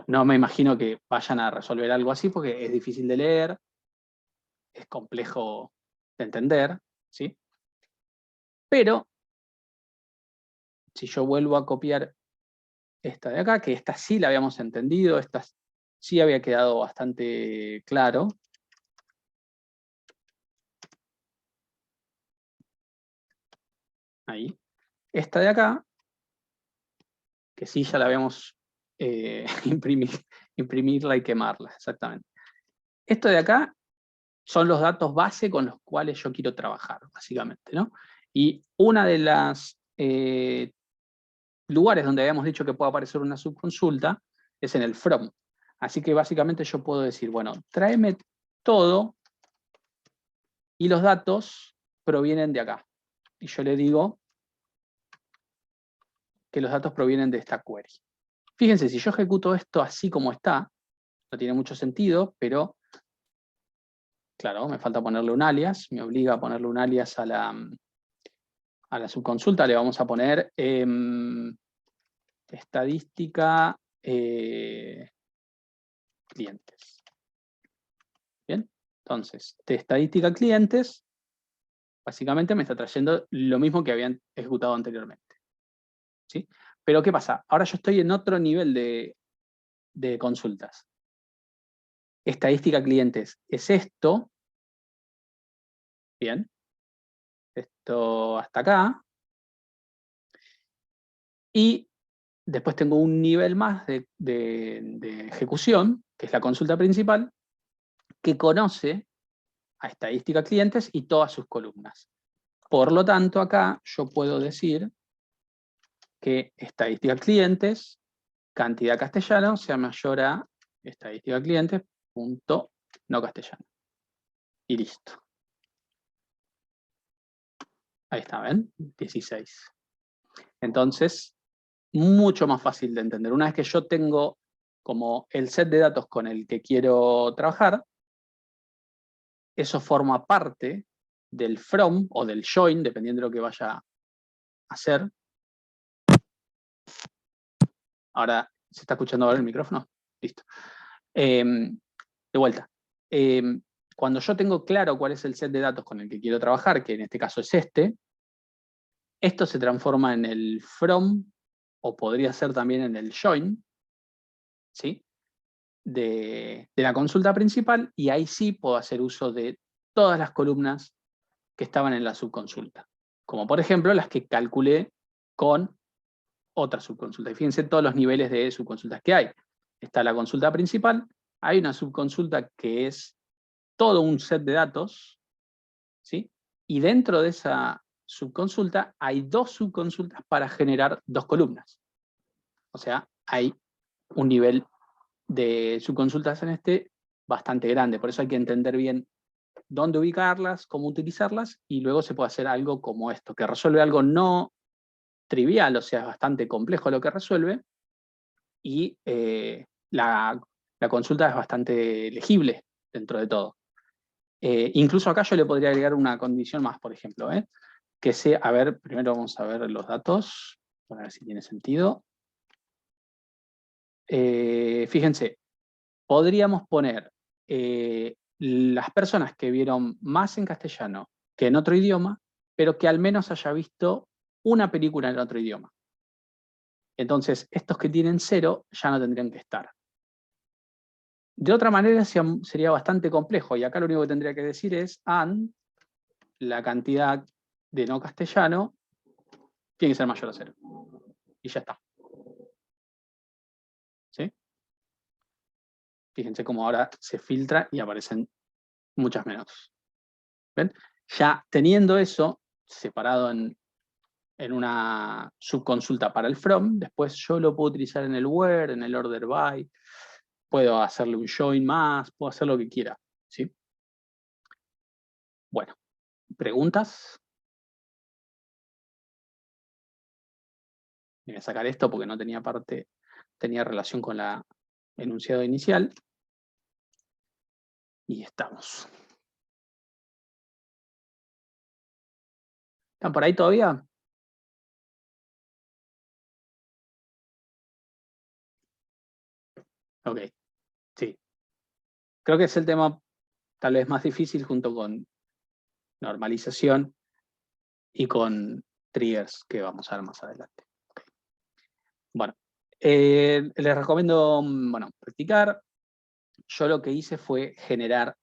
Speaker 1: No me imagino que vayan a resolver algo así porque es difícil de leer, es complejo de entender, ¿sí? Pero, si yo vuelvo a copiar esta de acá, que esta sí la habíamos entendido, esta sí había quedado bastante claro. Ahí. Esta de acá, que sí ya la habíamos imprimirla y quemarla, exactamente. Esto de acá son los datos base con los cuales yo quiero trabajar, básicamente, ¿no? Y una de las lugares donde habíamos dicho que puede aparecer una subconsulta es en el from. Así que básicamente yo puedo decir, bueno, tráeme todo y los datos provienen de acá. Y yo le digo que los datos provienen de esta query. Fíjense, si yo ejecuto esto así como está, no tiene mucho sentido, pero claro, me falta ponerle un alias, me obliga a ponerle un alias a la subconsulta, le vamos a poner estadística clientes. Bien, entonces, de estadística clientes, básicamente me está trayendo lo mismo que habían ejecutado anteriormente. ¿Sí? Pero ¿qué pasa? Ahora yo estoy en otro nivel de consultas. Estadística clientes es esto. Bien. Esto hasta acá. Y después tengo un nivel más de ejecución, que es la consulta principal, que conoce a estadística clientes y todas sus columnas. Por lo tanto, acá yo puedo decir que estadística clientes, cantidad castellano, sea mayor a estadística clientes, punto no castellano. Y listo. Ahí está, ¿ven? 16. Entonces, mucho más fácil de entender. Una vez que yo tengo como el set de datos con el que quiero trabajar, eso forma parte del from o del join, dependiendo de lo que vaya a hacer. Ahora, ¿se está escuchando ahora el micrófono? Listo. De vuelta. Cuando yo tengo claro cuál es el set de datos con el que quiero trabajar, que en este caso es este, esto se transforma en el from, o podría ser también en el join, ¿sí? de la consulta principal, y ahí sí puedo hacer uso de todas las columnas que estaban en la subconsulta. Como por ejemplo las que calculé con otra subconsulta. Y fíjense todos los niveles de subconsultas que hay. Está la consulta principal, hay una subconsulta que es todo un set de datos, ¿sí? Y dentro de esa subconsulta hay dos subconsultas para generar dos columnas. O sea, hay un nivel de subconsultas en este bastante grande. Por eso hay que entender bien dónde ubicarlas, cómo utilizarlas, y luego se puede hacer algo como esto, que resuelve algo no trivial, o sea, es bastante complejo lo que resuelve, y la consulta es bastante legible dentro de todo. Incluso acá yo le podría agregar una condición más, por ejemplo, que sea, a ver, primero vamos a ver los datos, para ver si tiene sentido. Fíjense, podríamos poner las personas que vieron más en castellano que en otro idioma, pero que al menos haya visto una película en otro idioma. Entonces, estos que tienen 0 ya no tendrían que estar. De otra manera sería bastante complejo, y acá lo único que tendría que decir es and la cantidad de no castellano tiene que ser mayor a 0. Y ya está. ¿Sí? Fíjense cómo ahora se filtra y aparecen muchas menos. ¿Ven? Ya teniendo eso separado en una subconsulta para el from, después yo lo puedo utilizar en el where, en el order by, puedo hacerle un join más, puedo hacer lo que quiera, ¿sí? Bueno, ¿preguntas? Voy a sacar esto porque no tenía tenía relación con la enunciado inicial. Y estamos. ¿Están por ahí todavía? Ok, sí. Creo que es el tema tal vez más difícil junto con normalización y con triggers que vamos a ver más adelante. Okay. Bueno, les recomiendo practicar. Yo lo que hice fue generar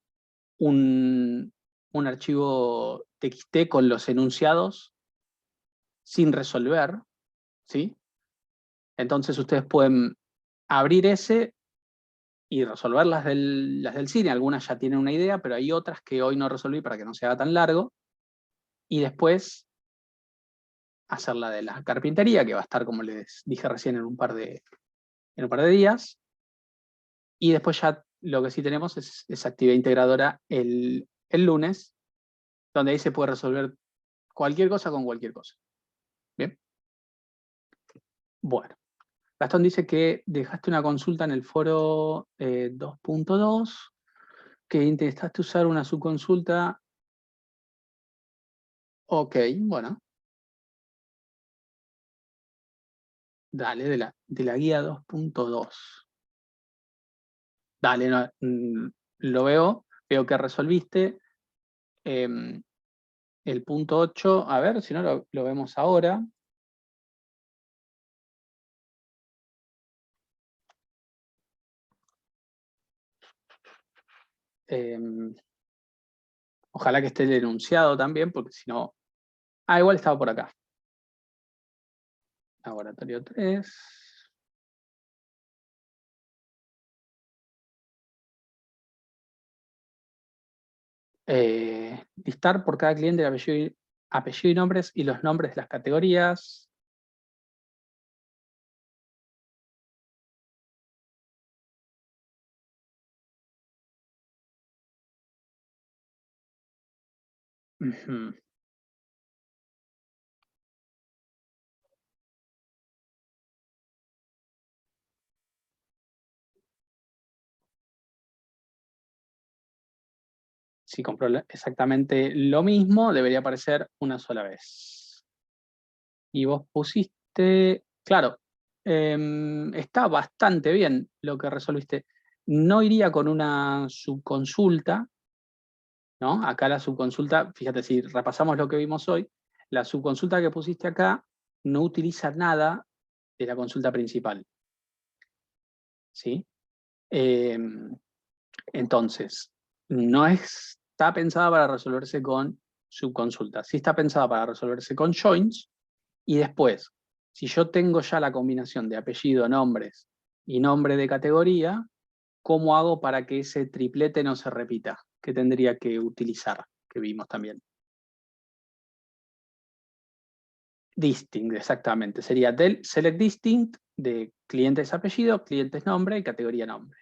Speaker 1: un archivo TXT con los enunciados sin resolver, ¿sí? Entonces ustedes pueden abrir ese y resolver las del cine. Algunas ya tienen una idea, pero hay otras que hoy no resolví para que no se haga tan largo. Y después hacer la de la carpintería, que va a estar, como les dije recién, en un par de días. Y después ya lo que sí tenemos es actividad integradora el lunes, donde ahí se puede resolver cualquier cosa con cualquier cosa. ¿Bien? Bueno. Gastón dice que dejaste una consulta en el foro 2.2, que intentaste usar una subconsulta. Ok, bueno. Dale, de la guía 2.2. Dale, no, lo veo que resolviste. El punto 8, a ver si no lo vemos ahora. Ojalá que esté el enunciado también, porque si no... Ah, igual estaba por acá. Laboratorio 3. Listar por cada cliente el apellido y nombres y los nombres de las categorías. Ujú. Si compró exactamente lo mismo, debería aparecer una sola vez. Y vos pusiste, claro, está bastante bien lo que resolviste. No iría con una subconsulta, ¿no? Acá la subconsulta, fíjate, si repasamos lo que vimos hoy, la subconsulta que pusiste acá no utiliza nada de la consulta principal. ¿Sí? Entonces, no está pensada para resolverse con subconsultas. Sí está pensada para resolverse con joins. Y después, si yo tengo ya la combinación de apellido, nombres y nombre de categoría, ¿cómo hago para que ese triplete no se repita? ¿Qué tendría que utilizar? Que vimos también. Distinct, exactamente. Sería del select distinct de clientes apellido, clientes nombre y categoría nombre.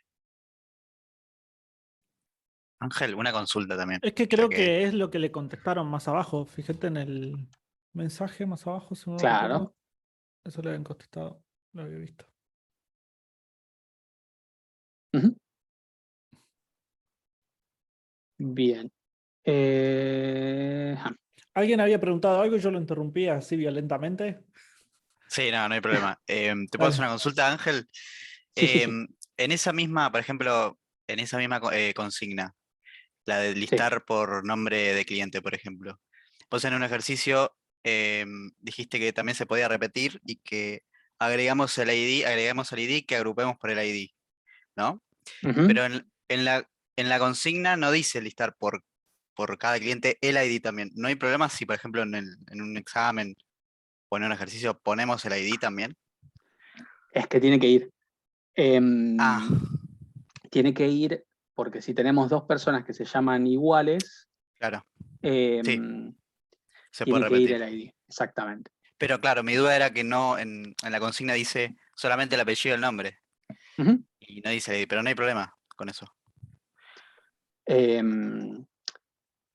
Speaker 9: Ángel, una consulta también.
Speaker 5: Es que
Speaker 9: ya
Speaker 5: creo que es lo que le contestaron más abajo. Fíjate en el mensaje más abajo, si no
Speaker 1: Claro.
Speaker 5: recuerdo. Eso le habían contestado, lo había visto.
Speaker 1: Ujú. Bien.
Speaker 5: Alguien había preguntado algo y yo lo interrumpí así violentamente.
Speaker 9: Sí, no hay problema. ¿Te puedo hacer una consulta, Ángel?
Speaker 1: Sí.
Speaker 9: En esa misma, por ejemplo, en esa misma consigna, la de listar por nombre de cliente, por ejemplo. Vos en un ejercicio dijiste que también se podía repetir y que agregamos el ID, que agrupemos por el ID, ¿no?
Speaker 1: Ujú.
Speaker 9: Pero en la consigna no dice listar por cada cliente el ID también. ¿No hay problema si, por ejemplo, en un examen o en un ejercicio ponemos el ID también?
Speaker 1: Es que tiene que ir.
Speaker 9: Ah,
Speaker 1: Tiene que ir porque si tenemos dos personas que se llaman iguales,
Speaker 9: claro,
Speaker 1: em,
Speaker 9: se
Speaker 1: tiene
Speaker 9: puede
Speaker 1: que ir
Speaker 9: repetir.
Speaker 1: el ID. Exactamente.
Speaker 9: Pero claro, mi duda era que no, en la consigna dice solamente el apellido y el nombre.
Speaker 1: Ujú.
Speaker 9: Y no dice el ID, pero no hay problema con eso.
Speaker 1: Em,
Speaker 9: En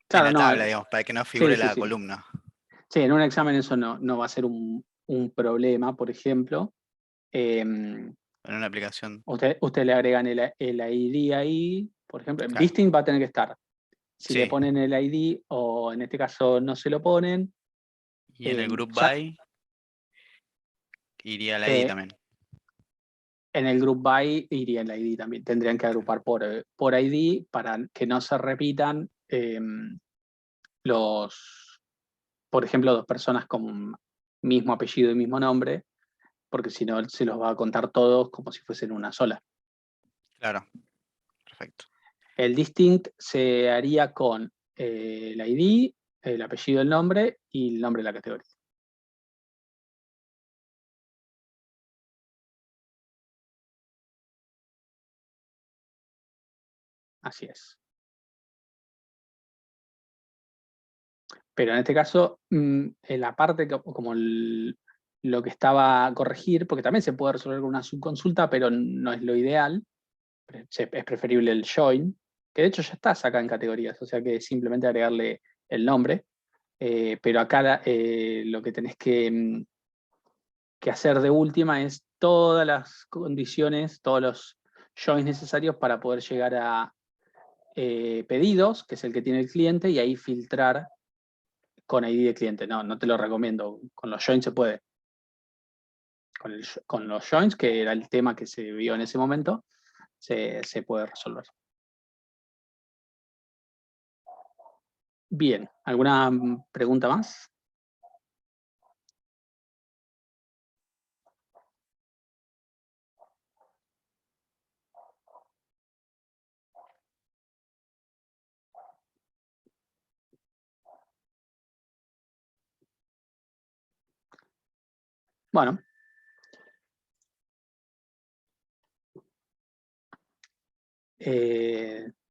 Speaker 1: claro,
Speaker 9: la
Speaker 1: no.
Speaker 9: tabla, digamos, para que no
Speaker 1: Sí,
Speaker 9: figure
Speaker 1: sí,
Speaker 9: la
Speaker 1: sí.
Speaker 9: columna.
Speaker 1: Sí, en un examen eso no va a ser un problema, por ejemplo.
Speaker 9: En una aplicación.
Speaker 1: Usted le agregan el ID ahí, por ejemplo, en
Speaker 9: Claro.
Speaker 1: Distinct va a tener que estar. Si le
Speaker 9: Sí.
Speaker 1: ponen el ID o en este caso no se lo ponen,
Speaker 9: Y en el group
Speaker 1: ya,
Speaker 9: by iría el ID
Speaker 1: eh,
Speaker 9: también.
Speaker 1: en el group by iría el ID también. Tendrían que agrupar por ID para que no se repitan por ejemplo, dos personas con mismo apellido y mismo nombre, porque si no se los va a contar todos como si fuesen una sola.
Speaker 9: Claro. Perfecto.
Speaker 1: El distinct se haría con el ID, el apellido, el nombre y el nombre de la categoría. Así es. Pero en este caso, en la parte como lo que estaba a corregir, porque también se puede resolver con una subconsulta, pero no es lo ideal, es preferible el join, que de hecho ya estás acá en categorías, o sea que simplemente agregarle el nombre, pero acá lo que tenés que hacer de última es todas las condiciones, todos los joins necesarios para poder llegar a pedidos, que es el que tiene el cliente, y ahí filtrar con ID de cliente. No te lo recomiendo. Con los joins se puede. Con los joins, que era el tema que se vio en ese momento, se puede resolver. Bien, ¿alguna pregunta más? Bueno.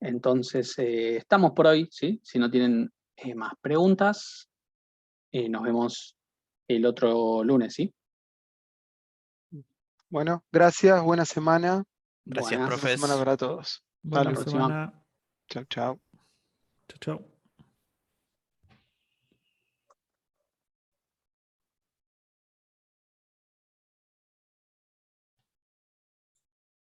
Speaker 1: Entonces, estamos por hoy, ¿sí? Si no tienen más preguntas, nos vemos el otro lunes, ¿sí?
Speaker 8: Bueno, gracias, buena semana.
Speaker 9: Gracias,
Speaker 1: Buenas.
Speaker 8: Buena semana
Speaker 9: profes.
Speaker 8: para todos.
Speaker 5: Buena
Speaker 1: próxima.
Speaker 5: semana.
Speaker 8: Chau, chau.
Speaker 5: Chau, chau.